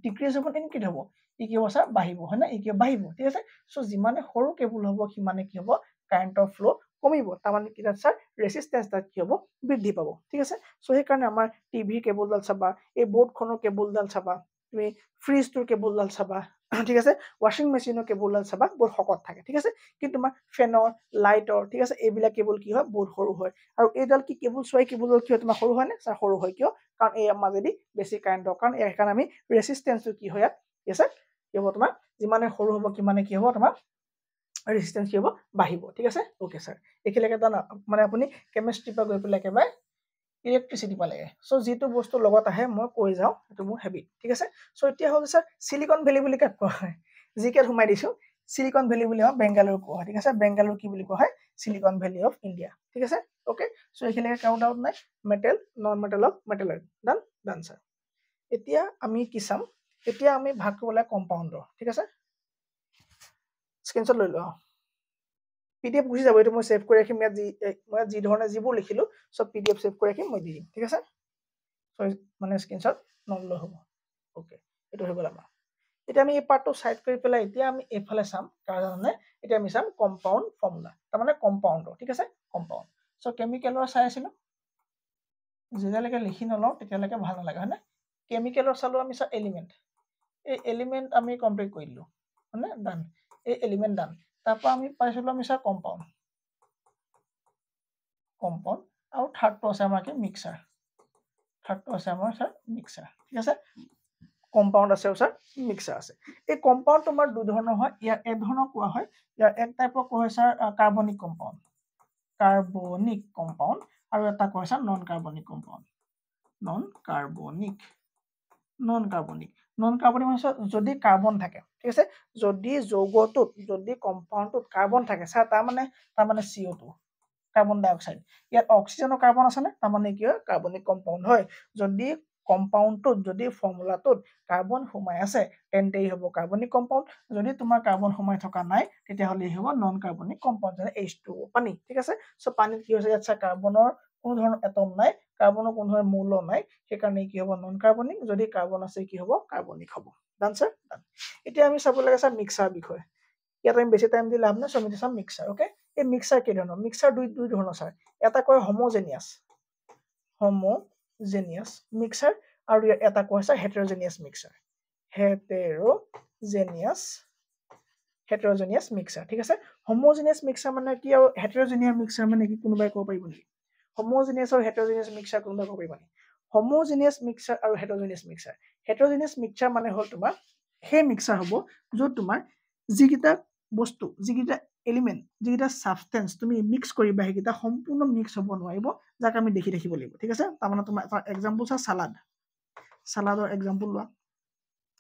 ডিক্ৰিজ হ'ব ইনক্ৰিজ হ'ব ই কি হ'ব স্যাৰ বাঢ়িব হয়নে ই কি বাঢ়িব ঠিক আছে সো যিমানে সৰু কেবল হ'ব সিমানে কি হ'ব কাৰেণ্টৰ ফ্লো কমিব তাৰ মানে কি স্যাৰ ৰেজিস্ট্যান্স তাত কি হ'ব বৃদ্ধি পাব ঠিক আছে সো সেই কাৰণে আমাৰ টিভি কেবলডাল চাবা এই বোৰ্ডখনৰ কেবলডাল চাবা তুমি ফ্ৰিজটোৰ কেবলডাল চাবা ঠিক আছে ওয়াশিং মেচিনৰ কেবলডাল চাবা বহুত শকত থাকে ঠিক আছে কিন্তু তোমাৰ ফেনৰ লাইটৰ ঠিক আছে এইবিলাক কেবল কি হয় বহুত সৰু হয় আৰু এইডাল কি কেবল সোৱাই কেবলডাল কি হয় তোমাৰ সৰু হয় নে স্যাৰ সৰু হয় কিয় কাৰণ এই মাজেদি বেছি কাৰেণ্ট কাৰণ ইয়াৰ কাৰণে আমি ৰেজিস্ট্যান্সটো কি হয় ঠিক আছে কি হ'ব তোমাৰ যিমানে সৰু হ'ব কিমানে কি হ'ব তোমাৰ ৰেজিস্ট্যান্স কি হ'ব বাঢ়িব ঠিক আছে ওকে স্যাৰ এখিলৈকে মানে আপুনি কেমিষ্ট্ৰি পৰা গৈ পেলাই একেবাৰে ইলেক্ট্ৰিচিটি পালেগে সো যেটো বস্তু লগত আহে মই কৈ যাও এটো মোৰ হেবিট ঠিক আছে সো এতিয়া হ'ল স্যাৰ সিলিকন ভ্যালি বুলি কাক কোৱা হয় জিকে সোমাই দিছো সিলিকন ভ্যালি বুলি বেংগালুৰু কোৱা হয় ঠিক আছে বেংগালুৰু কি বুলি কোৱা হয় সিলিকন ভ্যালি অফ ইন্ডিয়া ঠিক আছে ওকে সো এইখিনিকে কাউন্ট আউট নাই metal non metal of metalloid done done sir এতিয়া আমি কি চাম এতিয়া আমি ভাগ কৰিলে কম্পাউণ্ডৰ ঠিক আছে স্ক্ৰিনশ্বট লৈ লওঁ পিডিএফ গুচি যাব এইটো মই সেভ কৰি ৰাখিম ইয়াত মই যি ধৰণে যিবোৰ লিখিলো সব পিডিএফ সেভ কৰি ৰাখিম মই দি দিম ঠিক আছে সো মানে স্ক্ৰিনশ্বট নললে হ'ব ওকে এইটো হৈ গ'ল আমাৰ এতিয়া আমি এই পাৰ্টটো সাইড কৰি পেলাই এতিয়া আমি এইফালে চাম কাৰণে এতিয়া আমি চাম কম্পাউণ্ড ফৰ্মুলা তাৰ মানে কম্পাউণ্ডৰ ঠিক আছে কম্পাউণ্ড সো কেমিকেলৰ চাই আছিলো যেতিয়ালৈকে লিখি নলওঁ তেতিয়ালৈকে ভাল নালাগে হয়নে কেমিকেলৰ চালো আমি চাম এলিমেণ্ট এই এলিমেণ্ট আমি কমপ্লিট কৰি দিলো হয়নে ডান এই এলিমেণ্ট ডান তাৰপৰা আমি পাইছিলো আমি চাম কম্পাউণ্ড কম্পাউণ্ড আৰু থাৰ্ডটো আছে আমাৰ কি মিক্সাৰ থাৰ্ডটো আছে আমাৰ স্যাৰ মিক্সাৰ ঠিক আছে কম্পাউণ্ড আছে স্যাৰ মিক্সাৰ আছে এই কম্পাউণ্ড তোমাৰ দুই ধৰণৰ হয় ইয়াৰ এক ধৰণৰ কোৱা হয় ইয়াৰ এক টাইপৰ কোৱা হয় স্যাৰ কাৰ্বনিক কম্পাউণ্ড আৰু এটা কোৱা হয় non carbonic compound non carbonic মানে যদি কাৰ্বন থাকে ঠিক আছে যদি যৌগটোত যদি কম্পাউণ্ডটোত কাৰ্বন থাকে স্যাৰ তাৰ মানে CO2 কাৰ্বন ডাই অক্সাইড ইয়াত অক্সিজেনৰ কাৰ্বন আছে নে তাৰ মানে কি হয় কাৰ্বনিক কম্পাউণ্ড হয় যদি কম্পাউণ্ডটোত যদি ফৰ্মুলাটোত কাৰ্বন সোমাই আছে তেন্তে ই হ'ব কাৰ্বনিক কম্পাউণ্ড যদি তোমাৰ কাৰ্বন সোমাই থকা নাই তেতিয়াহ'লে ই হ'ব নন কাৰ্বনিক কম্পাউণ্ড যেনে H2O পানী ঠিক আছে সো পানীত কি হৈছে ইয়াত কাৰ্বনৰ কোনো ধৰণৰ এটম নাই কাৰ্বনৰ কোনো ধৰণৰ মৌল নাই সেইকাৰণে কি হ'ব নন কাৰ্বনিক যদি কাৰ্বন আছে কি হ'ব কাৰ্বনিক হ'ব ডান স্যাৰ ডান এতিয়া আমি চাব লাগে স্যাৰ মিক্সাৰ বিষয় ইয়াত আমি বেছি টাইম দি লাভ নাই সো আমি চাম মিক্সাৰ ওকে এই মিক্সাৰ কি ধৰণৰ মিক্সাৰ দুই ধৰণৰ স্যাৰ এটা কয় হোমোজেনিয়াছ মিক্সাৰ আৰু এটা কয় স্যাৰ হেটেৰোজেনিয়াছ মিক্সাৰ হেটেৰোজেনিয়াছ মিক্সাৰ ঠিক আছে হোমোজেনিয়াছ মিক্সাৰ মানে কি আৰু হেটেৰোজেনিয়াছ মিক্সাৰ মানে কি কোনোবাই ক'ব পাৰিব নেকি হোমোজেনিয়াছ আৰু হেটেৰোজেনিয়াছ মিক্সাৰ কোনোবাই ক'ব পাৰিব নেকি হোমোজেনিয়াছ মিক্সাৰ আৰু হেটেৰোজেনিয়াছ মিক্সাৰ মানে হ'ল তোমাৰ সেই মিক্সাৰ হ'ব য'ত তোমাৰ যিকেইটা বস্তু যিকেইটা এলিমেণ্ট যিকেইটা সাবষ্টেন্স তুমি মিক্স কৰিবা সেইকেইটা সম্পূৰ্ণ মিক্স হ'ব নোৱাৰিব যাক আমি দেখি থাকিব লাগিব ঠিক আছে তাৰমানে তোমাৰ এটা এক্সাম্পল চা সালাডৰ এক্সাম্পল লোৱা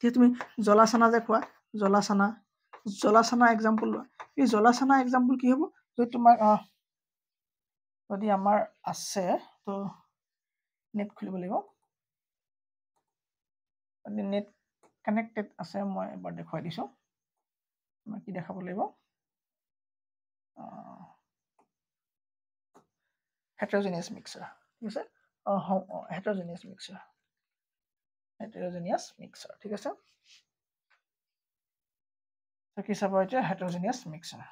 ঠিক তুমি জ্বলা চানা যে খোৱা জ্বলা চানা এক্সাম্পল লোৱা এই জ্বলা চানা এক্সাম্পল কি হ'ব যদি তোমাৰ যদি আমাৰ আছে তো নেট খুলিব লাগিব নেট কানেক্টেড আছে মই এবাৰ দেখুৱাই দিছো মই কি দেখাব লাগিব হেটেৰোজেনিয়াছ মিক্সাৰ ঠিক আছে হেটেৰোজেনিয়াছ মিক্সাৰ ঠিক আছে তো কি চাব এতিয়া হেটেৰোজেনিয়াছ মিক্সাৰ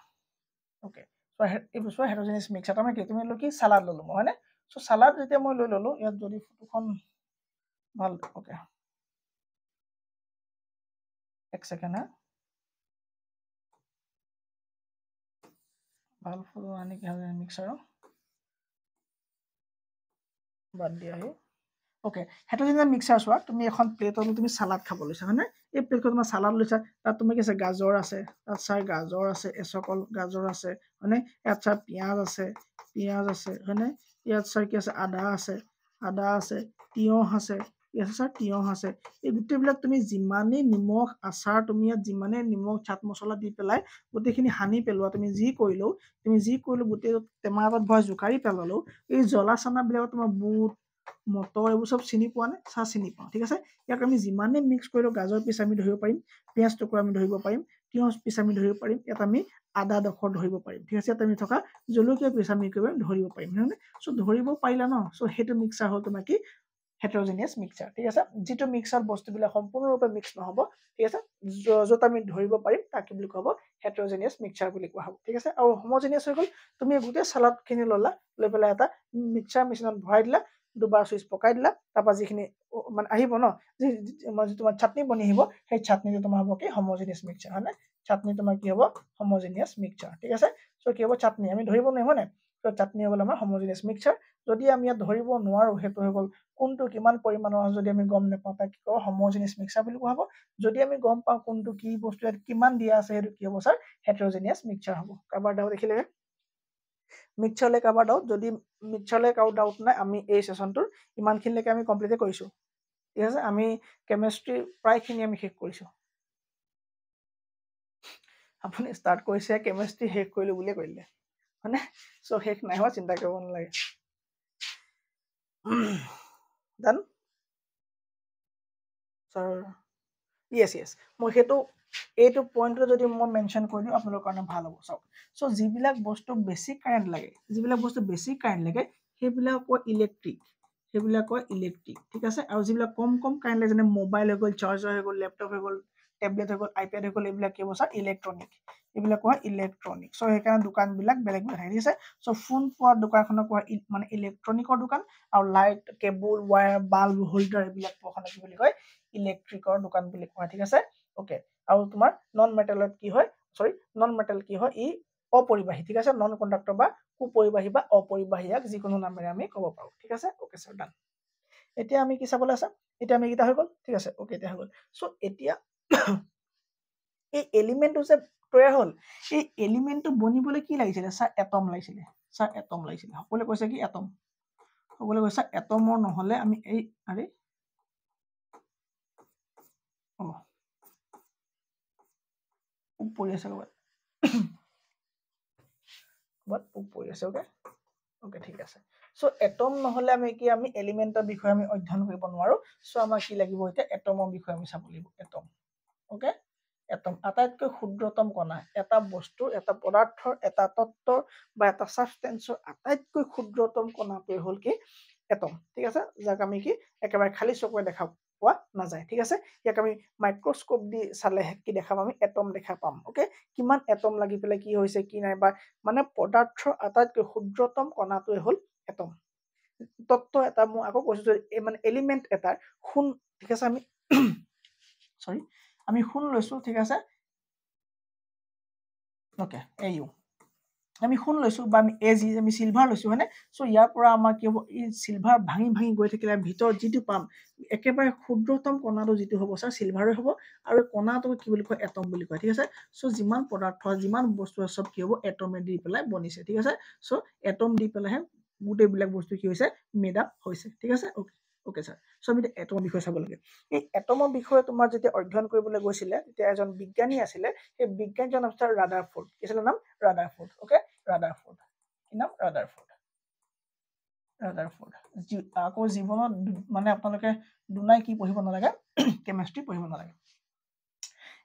ওকে সো এইটো সো হেটেৰোজেনিয়াছ মিক্সাৰ তাৰমানে কি তুমি কি সালাড ললো মই হয়নে সো সালাড যেতিয়া মই লৈ ললো ইয়াত যদি ফটোখন ভাল ওকে এক সেকেন্ড ভাল ফটো আনি কি হবে মিক্সাৰ বাদ দিয়া হে ওকে হেটেৰোজেনিয়াছ মিক্সাৰ চোৱা তুমি এখন প্লেটত তুমি সালাড খাব লৈছা হয়নে এই প্লেটত তোমাৰ সালাড লৈছা তাত তুমি কি আছে গাজৰ আছে তাত চাই গাজৰ আছে এসকল গাজৰ আছে হয়নে ইয়াত চাই পিঁয়াজ আছে হয়নে ইয়াত চাই কি আছে আদা আছে তিয়হ আছে তিয়হ আছে এই গোটেইবিলাক তুমি যিমানেই নিমখ আচাৰ তুমি ইয়াত যিমানেই নিমখ চাট মছলা দি পেলাই গোটেইখিনি সানি পেলোৱা তুমি যি কৰিলেও গোটেই টেমা এটাত ভৰাই জোকাৰি পেলালেও এই জ্বলা চানাবিলাকত তোমাৰ বুট মটৰ এইবোৰ চব চিনি পোৱা নে চিনি পাওঁ ঠিক আছে ইয়াক আমি যিমানেই মিক্স কৰিলেও গাজৰ পিচ আমি ধৰিব পাৰিম পিঁয়াজ টুকুৰা আমি ধৰিব পাৰিম তিয়হ পিচ আমি ধৰিব পাৰিম ইয়াত আমি আদা ডোখৰ ধৰিব পাৰিম ঠিক আছে ইয়াত আমি থকা জলকীয়া পিচ আমি ধৰিব পাৰিম হয়নে সো ধৰিব পাৰিলা ন সো সেইটো মিক্সাৰ হ'ল তোমাৰ কি হেটেৰোজেনিয়াছ মিক্সাৰ ঠিক আছে যিটো মিক্সাৰ বস্তুবিলাক সম্পূৰ্ণৰূপে মিক্স নহ'ব ঠিক আছে য'ত আমি ধৰিব পাৰিম তাক কি বুলি কোৱা হ'ব হেটেৰোজেনিয়াছ মিক্সাৰ বুলি কোৱা হ'ব ঠিক আছে আৰু হোমোজেনিয়াছ হৈ গ'ল তুমি গোটেই সালাডখিনি ল'লা লৈ পেলাই এটা মিক্সাৰ মেচিনত ভৰাই দিলা দুবাৰ চুইচ পকাই দিলা তাৰপৰা যিখিনি মানে আহিব ন তোমাৰ চাটনি বনি আহিব সেই চাটনিটো তোমাৰ হ'ব কি হোমোজেনিয়াছ মিক্সাৰ হয়নে চাটনি তোমাৰ কি হ'ব হোমোজেনিয়াছ মিক্সাৰ ঠিক আছে সো কি হ'ব চাটনি আমি ধৰিব নোৱাৰিম হয় নাই সো চাটনি হ'ল আমাৰ হোমোজেনিয়াছ মিক্সাৰ যদি আমি ইয়াত ধৰিব নোৱাৰো সেইটো হৈ গ'ল কোনটো কিমান পৰিমাণৰ যদি আমি গম নাপাওঁ তাক কি কওঁ হোমোজেনিয়াছ মিক্সাৰ বুলি কোৱা হ'ব যদি আমি গম পাওঁ কোনটো কি বস্তু ইয়াত কিমান দিয়া আছে সেইটো কি হ'ব স্যাৰ হেটেৰোজেনিয়াছ মিক্সাৰ হ'ব কাৰোবাৰ ডাউট দেখিলে মিক্সাৰলৈ কাৰোবাৰ ডাউট যদি মিক্সাৰলৈ কাৰো ডাউট নাই আমি এই সেশনটোৰ ইমানখিনিলৈকে আমি কমপ্লিট কৰিছো ঠিক আছে আমি কেমিষ্ট্ৰি প্ৰায়খিনি আমি শেষ কৰিছো আপুনি ষ্টাৰ্ট কৰিছে কেমেষ্ট্ৰি শেষ কৰিলো বুলিয়ে কৰিলে হয়নে চ' শেষ নাই হোৱা চিন্তা কৰিব নালাগে ডান ছাৰ য়েছ মই সেইটো এইটো পইণ্টটো যদি মই মেনশ্যন কৰি দিওঁ আপোনালোকৰ কাৰণে ভাল হ'ব চাওক চ' যিবিলাক বস্তু বেছি কাৰেণ্ট লাগে সেইবিলাক কয় ইলেক্ট্ৰিক ঠিক আছে আৰু যিবিলাক কম কাৰেণ্ট লাগে যেনে মোবাইল হৈ গ'ল চাৰ্জাৰ হৈ গ'ল লেপটপ হৈ গ'ল টেবলেট হৈ গ'ল আইপেড হৈ গ'ল এইবিলাক কি হ'ব ছাৰ ইলেক্ট্ৰনিক এইবিলাক কোৱা ইলেক্ট্ৰনিক চ' সেইকাৰণে দোকানবিলাক বেলেগ থাকে ঠিক আছে চ' ফোন পোৱা দোকানখনক কোৱা মানে ইলেক্ট্ৰনিকৰ দোকান আৰু light cable wire bulb holder এইবিলাক পোৱাখনক কি বুলি কয় ইলেক্ট্ৰিকৰ দোকান বুলি কোৱা ঠিক আছে ওকে আৰু তোমাৰ নন মেটেল কি হয় ই অপৰিবাহী ঠিক আছে নন কণ্ডাক্টৰ বা কুপৰিবাহী বা অপৰিবাহীক যিকোনো নামেৰে আমি ক'ব পাৰো ঠিক আছে ওকে ছাৰ ডান এতিয়া আমি কি চাবলৈ আছে এতিয়া আমি এইকেইটা হৈ গ'ল ঠিক আছে ওকে এতিয়া হৈ গ'ল চ' এতিয়া এই এলিমেণ্টটো যে তৈয়াৰ হ'ল এই এলিমেণ্টটো বনিবলৈ কি লাগিছিলে ছাৰ এটম লাগিছিলে সকলোৱে কৈছে কি এটম সকলোৱে কৈছে এটমৰ নহ'লে আমি এই আৰে পোক পৰি আছে ক'ৰবাত পোক পৰি আছে ওকে ঠিক আছে চ' এটম নহ'লে আমি এলিমেণ্টৰ বিষয়ে আমি অধ্যয়ন কৰিব নোৱাৰো চ' আমাক কি লাগিব এতিয়া এটমৰ বিষয়ে আমি চাব লাগিব এটম ওকে এটম আটাইতকৈ ক্ষুদ্ৰতম কণা এটা বস্তুৰ এটা পদাৰ্থৰ এটা তত্ত্বৰ বা এটা ছাবষ্টেন্সৰ আটাইতকৈ ক্ষুদ্ৰতম কণাটোৱে হ'ল কি এটম ঠিক আছে যাক আমি কি একেবাৰে খালী চকুৰে দেখা পোৱা নাযায় ঠিক আছে ইয়াক আমি মাইক্ৰস্কোপ দি চালেহে কি দেখাম আমি এটম দেখা পাম ওকে কিমান এটম লাগি পেলাই কি হৈছে কি নাই বা মানে পদাৰ্থৰ আটাইতকৈ ক্ষুদ্ৰতম কণাটোৱে হ'ল এটম তত্ত্ব এটা মই আকৌ কৈছো যে মানে এলিমেণ্ট এটাৰ সোণ ঠিক আছে আমি সৰি আমি সোণ লৈছো ঠিক আছে ওকে AU আমি সোণ লৈছো বা আমি আমি চিলভাৰ লৈছো হয়নে চ' ইয়াৰ পৰা আমাৰ কি হ'ব এই চিলভাৰ ভাঙি গৈ থাকিলে ভিতৰত যিটো পাম একেবাৰে ক্ষুদ্ৰতম কণাটো যিটো হ'ব ছাৰ চিলভাৰে হ'ব আৰু কণাটো কি বুলি কয় এটম বুলি কয় ঠিক আছে চ' যিমান পদাৰ্থ যিমান বস্তু আছে চব কি হ'ব এটমে দি পেলাই বনিছে ঠিক আছে চ' এটম দি পেলাইহে গোটেইবিলাক বস্তু কি হৈছে মেড আপ হৈছে ঠিক আছে ওকে ছাৰ চ' আমি এটমৰ বিষয়ে চাব লাগে এই এটমৰ বিষয়ে তোমাৰ যেতিয়া অধ্যয়ন কৰিবলৈ গৈছিলে তেতিয়া এজন বিজ্ঞানী আছিলে সেই বিজ্ঞানীজন নাম ছাৰ ৰাদাৰফোৰ্ড কি আছিলে নাম ৰাদাৰফোৰ্ড ওকে ৰাদাৰফোৰ্ড কি নাম ৰাদাৰফোৰ্ড আকৌ জীৱনত মানে আপোনালোকে দুনাই কি পঢ়িব নালাগে কেমেষ্ট্ৰি পঢ়িব নালাগে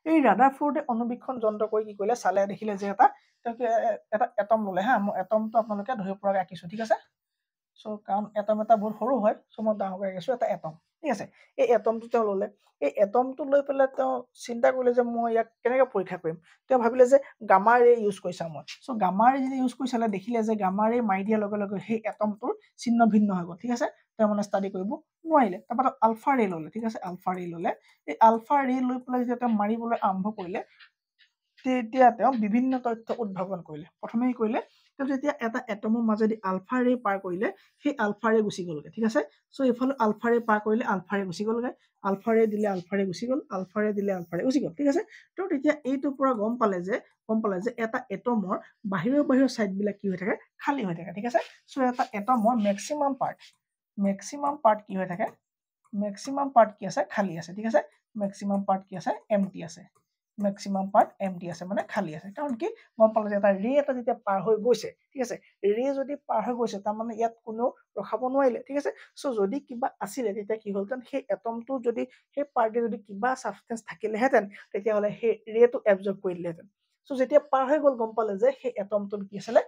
এই ৰাদাৰফোৰ্ডে অনুবীক্ষণ যন্ত্ৰ কৰি কি কৰিলে চালে দেখিলে যে এটা এটম ল'লে হা মই এটমটো আপোনালোকে ধৰিব পৰাকৈ আঁকিছো ঠিক আছে চ' কাৰণ এটম এটা বহুত সৰু হয় চ' মই ডাঙৰকৈ আঁকিছো এটা এটম ঠিক আছে এই এটমটো তেওঁ ল'লে এই এটমটো লৈ পেলাই তেওঁ চিন্তা কৰিলে যে মই ইয়াক কেনেকৈ পৰীক্ষা কৰিম তেওঁ ভাবিলে যে গামা ৰে ইউজ কৰি চাওঁ মই চ' গামা ৰে যদি ইউজ কৰি চালে দেখিলে যে গামা ৰে মাৰি দিয়াৰ লগে লগে সেই এটমটোৰ ছিন্ন ভিন্ন হৈ গ'ল ঠিক আছে তেওঁ মানে ষ্টাডি কৰিব নোৱাৰিলে তাৰপৰা আলফা ৰে ল'লে ঠিক আছে আলফা ৰে ল'লে এই আলফা ৰে লৈ পেলাই যেতিয়া তেওঁ মাৰিবলৈ আৰম্ভ কৰিলে তেতিয়া তেওঁ বিভিন্ন তথ্য উদ্ভাৱন কৰিলে প্ৰথমে কি কৰিলে তেওঁ যেতিয়া এটা এটমৰ মাজেদি আলফা ৰে পাৰ কৰিলে সেই আলফা ৰে গুচি গ'লগে ঠিক আছে চ' এইফালে আলফা ৰে পাৰ কৰিলে আলফা ৰে গুচি গ'লগে আলফা ৰে দিলে আলফা ৰে গুচি গ'ল আলফা ৰে দিলে আলফা ৰে গুচি গ'ল ঠিক আছে তো তেতিয়া এইটোৰ পৰা গম পালে যে এটা এটমৰ বাহিৰৰ চাইডবিলাক কি হৈ থাকে খালী হৈ থাকে ঠিক আছে চ' এটা এটমৰ মেক্সিমাম পাৰ্ট কি হৈ থাকে মেক্সিমাম পাৰ্ট কি আছে খালী আছে ঠিক আছে মেক্সিমাম পাৰ্ট কি আছে এমটি আছে মেক্সিমাম পাৰ্ট এমটি আছে মানে খালী আছে কাৰণ কি গম পালে যে এটা ৰে এটা যেতিয়া পাৰ হৈ গৈছে ঠিক আছে ৰে যদি পাৰ হৈ গৈছে তাৰমানে ইয়াত কোনো ৰখাব নোৱাৰিলে ঠিক আছে চ' যদি কিবা আছিলে তেতিয়া কি হ'লহেঁতেন সেই এটমটো যদি সেই পাৰ্টে যদি কিবা ছাবষ্টেন্স থাকিলেহেঁতেন তেতিয়াহ'লে সেই ৰেটো এবজৰ্ব কৰি দিলেহেঁতেন চ' যেতিয়া পাৰ হৈ গ'ল গম পালে যে সেই এটমটোত কি আছিলে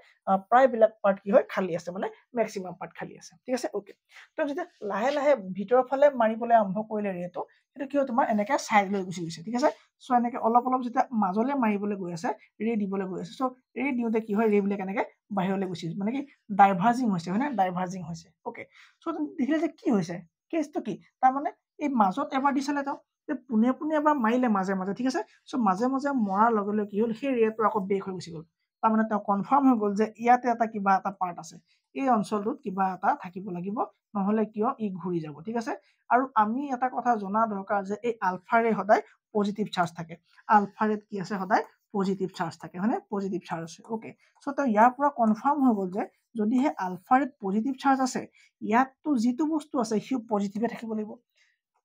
প্ৰায়বিলাক পাৰ্ট কি হয় খালী আছে মানে মেক্সিমাম পাৰ্ট খালী আছে ঠিক আছে ওকে তো যেতিয়া লাহে লাহে ভিতৰৰ ফালে মাৰিবলৈ আৰম্ভ কৰিলে ৰেটো সেইটো কি হয় তোমাৰ এনেকে চাইড লৈ গুচি গৈছে ঠিক আছে চ' এনেকে অলপ যেতিয়া মাজলৈ মাৰিবলৈ গৈ আছে ৰে দিবলৈ গৈ আছে চ' ৰে দিওঁতে কি হয় ৰেবিলাক এনেকে বাহিৰলৈ গুচি গৈছে মানে কি ডাইভাৰ্জিং হৈছে হয় নে ডাইভাৰ্জিং হৈছে ওকে চ' দেখিলে যে কি হৈছে কেছটো কি তাৰমানে এই মাজত এবাৰ দিছিলে তেওঁ পোনে এবাৰ মাৰিলে মাজে ঠিক আছে চ' মাজে মৰাৰ লগে লগে কি হ'ল সেই ৰেটো আকৌ বেক হৈ গুচি গ'ল তাৰমানে তেওঁ কনফাৰ্ম হৈ গ'ল যে ইয়াতে কিবা এটা পাৰ্ট আছে এই অঞ্চলটোত কিবা এটা থাকিব লাগিব নহ'লে কিয় ই ঘূৰি যাব ঠিক আছে আৰু আমি এটা কথা জনা দৰকাৰ যে এই আলফা ৰে সদায় পজিটিভ চাৰ্জ থাকে আলফা ৰেত কি আছে সদায় পজিটিভ চাৰ্জ থাকে হয়নে পজিটিভ চাৰ্জ আছে ওকে চ' তেওঁ ইয়াৰ পৰা কনফাৰ্ম হৈ গ'ল যে যদিহে আলফা ৰেত পজিটিভ চাৰ্জ আছে ইয়াততো যিটো বস্তু আছে সিও পজিটিভে থাকিব লাগিব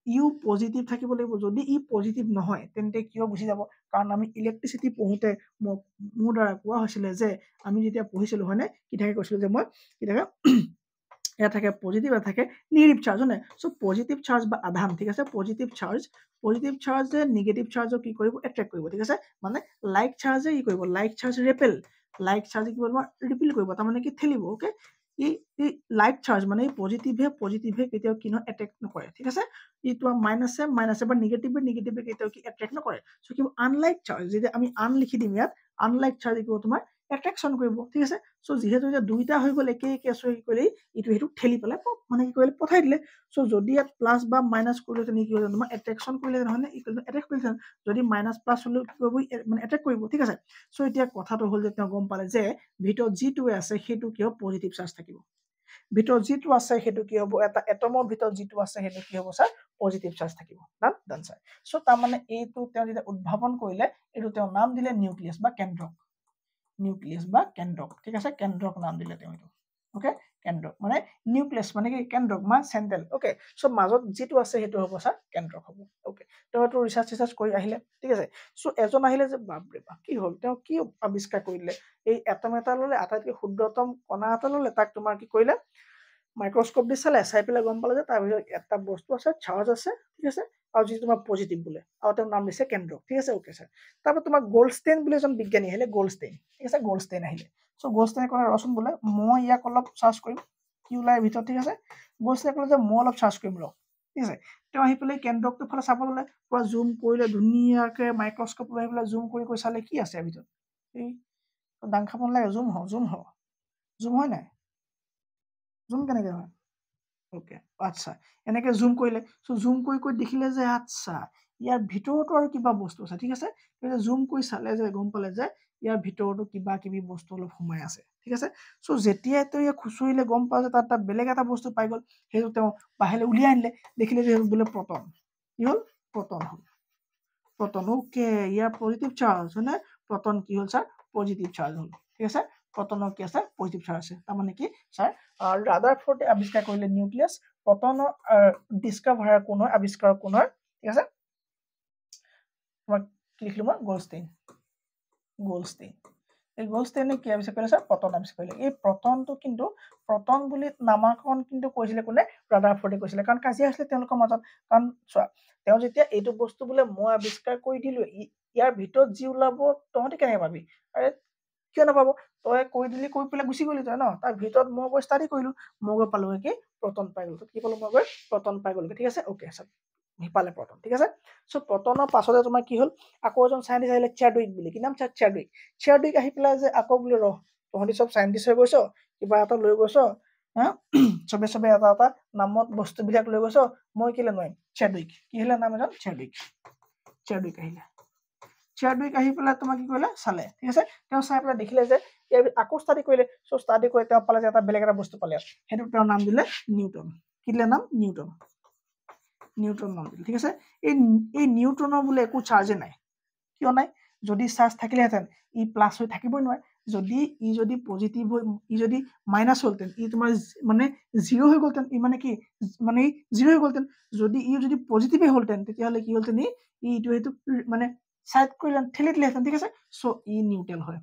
ইউ পজিটিভ থাকিব লাগিব যদি ই পজিটিভ নহয় তেন্তে কিয় গুচি যাব কাৰণ আমি ইলেক্ট্ৰিচিটি পঢ়োতে মোৰ দ্বাৰা কোৱা হৈছিলে যে আমি যেতিয়া পঢ়িছিলো হয়নে কি থাকে কৈছিলো যে মই কি থাকে এটা থাকে পজিটিভ এটা থাকে নিগেটিভ চাৰ্জ হয় নাই সো পজিটিভ চাৰ্জ বা আধান ঠিক আছে পজিটিভ চাৰ্জে নিগেটিভ চাৰ্জক কি কৰিব এট্ৰেক্ট কৰিব ঠিক আছে মানে লাইক চাৰ্জে কি কৰিব লাইক চাৰ্জ ৰিপেল লাইক চাৰ্জে কি কৰিব ৰিপেল কৰিব তাৰমানে কি ঠেলিব ওকে এই লাইক চাৰ্জ মানে পজিটিভে কেতিয়াও কি নহয় এট্ৰেক্ট নকৰে ঠিক আছে ই তোমাৰ মাইনাছে বা নিগেটিভে কেতিয়াও কি এট্ৰেক্ট নকৰে সো কি আনলাইক চাৰ্জ যদি আমি আন লিখি দিম ইয়াত আনলাইক চাৰ্জ কি তোমাৰ এট্ৰেকশ্যন কৰিব ঠিক আছে সো যিহেতু এতিয়া দুইটা হৈ গ'ল একে কেছ হৈ গ'লে ইটো সেইটো ঠেলি পেলাই মানে কি কৰিলে পঠাই দিলে সো যদি ইয়াত প্লাছ বা মাইনাছ কৰিলে তেনে কি হয় তোমাৰ এট্ৰেকশ্যন কৰিলে নহয় নে ইকুৱেল টু এট্ৰেক্ট কৰিলে যদি মাইনাছ প্লাছ হ'লে কি কৰিব মানে এট্ৰেক্ট কৰিব ঠিক আছে সো এতিয়া কথাটো হ'ল যে তেওঁ গম পালে যে ভিতৰত যিটো আছে সেইটো কি হ'ব পজিটিভ চাৰ্জ থাকিব ভিতৰত যিটো আছে সেইটো কি হ'ব এটা এটমৰ ভিতৰত যিটো আছে সেইটো কি হ'ব স্যাৰ পজিটিভ চাৰ্জ থাকিব ডান স্যাৰ সো তাৰ মানে এইটো তেওঁ যেতিয়া উদ্ভাৱন কৰিলে এইটো তেওঁ নাম দিলে নিউক্লিয়াছ বা কেন্দ্ৰক ঠিক আছে কেন্দ্ৰক নাম দিলে তেওঁ এইটো ওকে কেন্দ্ৰক মানে নিউক্লিয়াছ মানে কি কেন্দ্ৰক মানে চেন্ট্ৰেল ওকে সো মাজত যিটো আছে সেইটো হ'ব স্যাৰ কেন্দ্ৰক হ'ব ওকে তেওঁ এইটো ৰিচাৰ্চ কৰি আহিলে ঠিক আছে সো এজন আহিলে যে বাপৰে বাপ কি হ'ল তেওঁ কি আৱিষ্কাৰ কৰিলে এই এটম এটা ল'লে আটাইতকৈ ক্ষুদ্ৰতম কণা এটা ল'লে তাক তোমাৰ কি কৰিলে মাইক্ৰস্কোপ দি চাই পেলাই গম পালে যে তাৰ ভিতৰত এটা বস্তু আছে চাৰ্জ আছে ঠিক আছে আৰু যিটো তোমাৰ পজিটিভ বোলে আৰু তেওঁৰ নাম দিছে কেন্দ্ৰক ঠিক আছে ওকে স্যাৰ তাৰপৰা তোমাৰ গোল্ডষ্টেইন বুলি এজন বিজ্ঞানী আহিলে গোল্ডষ্টেইন ঠিক আছে গোল্ডষ্টেইন আহিলে সো গোল্ডষ্টেইনে ক'লে ৰচোন বোলে মই ইয়াক অলপ চাৰ্জ কৰিম কি ওলাই ভিতৰত ঠিক আছে গোল্ডষ্টেইনে ক'লে যে মই অলপ চাৰ্জ কৰিম ৰ ঠিক আছে তেওঁ আহি পেলাই কেন্দ্ৰকটোৰ ফালে চাব ল'লে পুৰা জুম কৰিলে ধুনীয়াকে মাইক্ৰস্কোপ লৈ আহি পেলাই জুম কৰি চালে কি আছে ভিতৰত এই দাং খাব নালাগে জুম হয় নাই জুম কেনেকে হয় ওকে আচ্ছা এনেকে জুম কৰিলে সো জুম কৰি দেখিলে যে আচ্ছা ইয়াৰ ভিতৰতো আৰু কিবা বস্তু আছে ঠিক আছে জুম কৰি চালে যে গম পালে যে ইয়াৰ ভিতৰতো কিবা কিবি বস্তু অলপ সোমাই আছে ঠিক আছে সো যেতিয়াই তেওঁ ইয়াক খুচুৰিলে গম পালে যে তাত বেলেগ এটা বস্তু পাই গ'ল সেইটো তেওঁ বাহিৰলৈ উলিয়াই আনিলে দেখিলে যে বোলে প্ৰটন কি হ'ল প্ৰটন ওকে ইয়াৰ পজিটিভ চাৰ্জ হয়নে প্ৰটন কি হ'ল স্যাৰ পজিটিভ চাৰ্জ হ'ল ঠিক আছে প্ৰটনৰ কি আছে পজিটিভ চাৰ্জ আছে তাৰমানে কি স্যাৰ ৰাদাৰফোৰ্ডে আৱিষ্কাৰ কৰিলে নিউক্লিয়াছ প্ৰটনৰ ডিস্কভাৰৰ কোন হয় আৱিষ্কাৰক কোন হয় ঠিক আছে মই কি লিখিলো মই গোল্ডষ্টেইন এই গোল্ডষ্টেইনে কি আৱিষ্কাৰ কৰিলে স্যাৰ প্ৰটন আৱিষ্কাৰ কৰিলে এই প্ৰটনটো কিন্তু প্ৰটন বুলি নামাকৰণ কিন্তু কৈছিলে কোনে ৰাদাৰফোৰ্ডে কৈছিলে কাৰণ কাজিয়া হৈছিলে তেওঁলোকৰ মাজত কাৰণ চোৱা তেওঁ যেতিয়া এইটো বস্তু বোলে মই আৱিষ্কাৰ কৰি দিলো ইয়াৰ ভিতৰত যি ওলাব তহঁতি কেনেকে পাবি আৰে কিয় নাপাব তই কৈ পেলাই গুচি গলি তই ন তাৰ ভিতৰত মই গৈ ষ্টাডি কৰিলো মই গৈ পালো কি প্ৰটন পাই গলো কি পালো মই গৈ প্ৰটন পাই গলো ঠিক আছে ওকে স্যাৰ পালে প্ৰটন ঠিক আছে সো প্ৰটনৰ পাছতে তোমাৰ কি হ'ল আকৌ এজন চাইণ্টিষ্ট আহিলে চ্যাডউইক বুলি কি নাম চ্যাডউইক আহি পেলাই যে আকৌ বোলে ৰহ তহঁতি চব চাইণ্টিষ্ট হৈ গৈছ কিবা এটা লৈ গৈছ চবে এটা নামত বস্তুবিলাক লৈ গৈছ মই কেলে নোৱাৰিম চ্যাডউইক কি আহিলে নাম এজন চ্যাডউইক আহিলে চ্যাডউইক আহি পেলাই তোমাক কি কৰিলে চালে ঠিক আছে তেওঁ চাই পেলাই দেখিলে যে ইয়াৰ আকৌ ষ্টাডি কৰিলে সো ষ্টাডি কৰি তেওঁ পালে যে এটা বেলেগ এটা বস্তু পালে সেইটো তেওঁৰ নাম দিলে নিউটন কি দিলে নাম নিউটন নাম দিলে ঠিক আছে এই নিউটনৰ বোলে একো চাৰ্জে নাই কিয় নাই যদি চাৰ্জ থাকিলেহেঁতেন ই প্লাছ হৈ থাকিবই নোৱাৰে যদি পজিটিভ হৈ ই যদি মাইনাছ হ'লহেঁতেন ই তোমাৰ মানে জিৰ' হৈ গ'লহেঁতেন ই মানে কি মানে জিৰ' হৈ গ'লহেঁতেন যদি পজিটিভে হ'লহেঁতেন তেতিয়াহ'লে কি হ'লহেঁতেন ইটো সেইটো মানে চাইড কৰিলে ঠেলি দিলেহেঁতেন ঠিক আছে সো ই নিউট্ৰেল হয়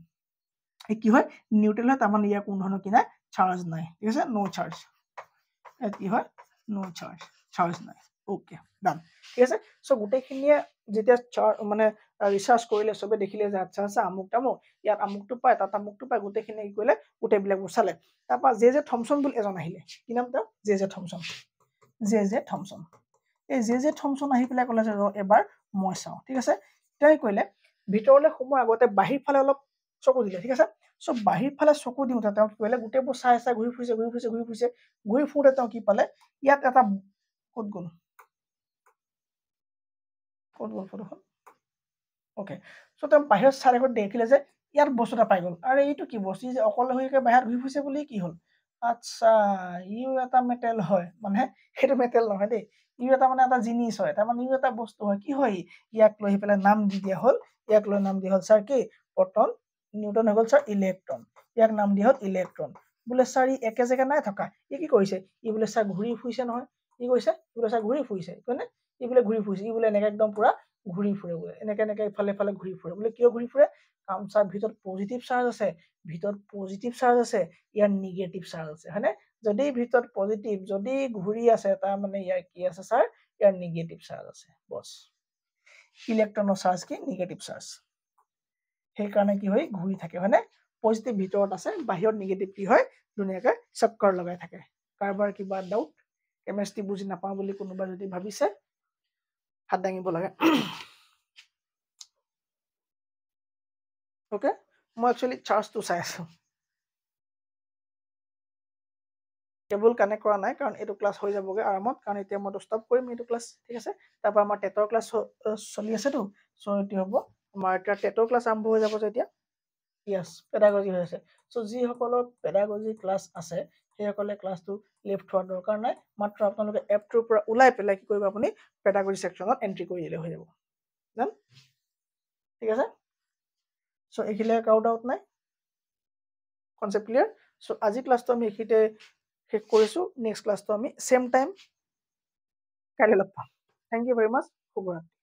কি হয় নিউট্ৰেল হয় তাৰমানে ইয়াৰ কোনো ধৰণৰ কি নাই চাৰ্জ নাই ঠিক আছে ন' চাৰ্জ কি হয় ন' চাৰ্জ নাই ওকে ডান ঠিক আছে সো গোটেইখিনিয়ে যেতিয়া মানে ৰিচাৰ্চ কৰিলে চবে দেখিলে যে আচ্ছা আমুক তামুক ইয়াত আমুকটো পায় তাত আমুকটো পায় গোটেইখিনি কি কৰিলে গোটেইবিলাকবোৰ চালে তাৰপৰা জে থমছন বুলি এজন আহিলে কি নাম তেওঁ জে থমছন এই জে থমছন আহি পেলাই ক'লে যে ৰ এবাৰ মই চাওঁ ঠিক আছে তেওঁ কৰিলে ভিতৰলৈ সোমোৱাৰ আগতে বাহিৰ ফালে অলপ চকু দিলে ঠিক আছে সো বাহিৰ ফালে চকু দিওঁতে তেওঁ কি কৰিলে গোটেইবোৰ চাই ঘূৰি ফুৰোতে তেওঁ কি পালে ইয়াত এটা ক'ত গ'ল ফটোখন ওকে সো তেওঁ বাহিৰত চাই দেখিলে যে ইয়াত বস্তু এটা পাই গ'ল আৰু এইটো কি বস্তু যে অকলে হৈ বাহিৰত ঘূৰি ফুৰিছে বুলি কি হ'ল আচ্ছা ইও এটা মেটেল হয় মানে সেইটো মেটেল নহয় দেই ইও এটা মানে এটা জিনিস হয় তাৰমানে ইও এটা বস্তু হয় কি হয় ইয়াক লৈ আহি পেলাই নাম দি দিয়া হ'ল স্যাৰ কি প্ৰটন নিউটন হৈ গ'ল স্যাৰ ইলেক্ট্ৰন ইয়াক নাম দিয়া হ'ল ইলেক্ট্ৰন বোলে স্যাৰ ই একে জেগা নাই থকা ই কি কৰিছে ই বোলে স্যাৰ ঘূৰি ফুৰিছে নহয় ই কৈছে বোলে স্যাৰ ঘূৰি ফুৰিছে হয়নে ই বোলে ঘূৰি ফুৰিছে, ই বোলে এনেকে একদম পুৰা ঘূৰি ফুৰে বোলে, এনেকে ইফালে ইফালে ঘূৰি ফুৰে বোলে। কিয় ঘূৰি ফুৰে? কাৰণ চাৰ ভিতৰত পজিটিভ চাৰ্জ আছে, ভিতৰত পজিটিভ চাৰ্জ আছে, ইয়াৰ নিগেটিভ চাৰ্জ আছে, হয়নে? যদি ভিতৰত পজিটিভ, যদি ঘূৰি আছে, তাৰ মানে ইয়াৰ কি আছে ছাৰ? ইয়াৰ নিগেটিভ চাৰ্জ আছে। বছ, ইলেক্ট্ৰনৰ চাৰ্জ কি? Negative charge. সেইকাৰণে কি হয়? ঘূৰি থাকে, হয়নে? পজিটিভ ভিতৰত আছে, বাহিৰত নিগেটিভ কি হয়? ধুনীয়াকে চক্কৰ লগাই থাকে। কাৰোবাৰ কিবা ডাউট? কেমেষ্ট্ৰি বুজি নাপাওঁ বুলি কোনোবা যদি ভাবিছে, হাত দাঙিব লাগে। অ'কে, মই একচুৱেলি চাৰ্জটো চাই আছো। কেবল কানেক্ট কৰা নাই, কাৰণ এইটো ক্লাছ হৈ যাবগৈ আৰামত, কাৰণ এতিয়া মই ষ্টপ কৰিম এইটো ক্লাছ, ঠিক আছে? তাৰপৰা আমাৰ টেটৰ ক্লাছ চলি আছেতো, চ' এইটো হ'ব আমাৰ এতিয়া টেটৰ ক্লাছ আৰম্ভ হৈ যাব যে এতিয়া। য়েছ, পেডাগজি হৈ আছে। চ' যিসকলৰ পেডাগজি ক্লাছ আছে, সেইসকলে ক্লাছটো লেফ্ট হোৱাৰ দৰকাৰ নাই, মাত্ৰ আপোনালোকে এপটোৰ পৰা ওলাই পেলাই কি কৰিব? আপুনি পেডাগজি ছেকশ্যনত এণ্ট্ৰি কৰি দিলে হৈ যাব। জান, ঠিক আছে? চ' এইখিনিলে কাৰো ডাউট নাই? Concept clear? চ' আজি ক্লাছটো আমি এইখিনিতে শেষ কৰিছোঁ। নেক্সট ক্লাছটো আমি চেম টাইম কাইলৈ লগ পাম। থেংক ইউ ভেৰি মাছ। শুভৰাত্ৰি।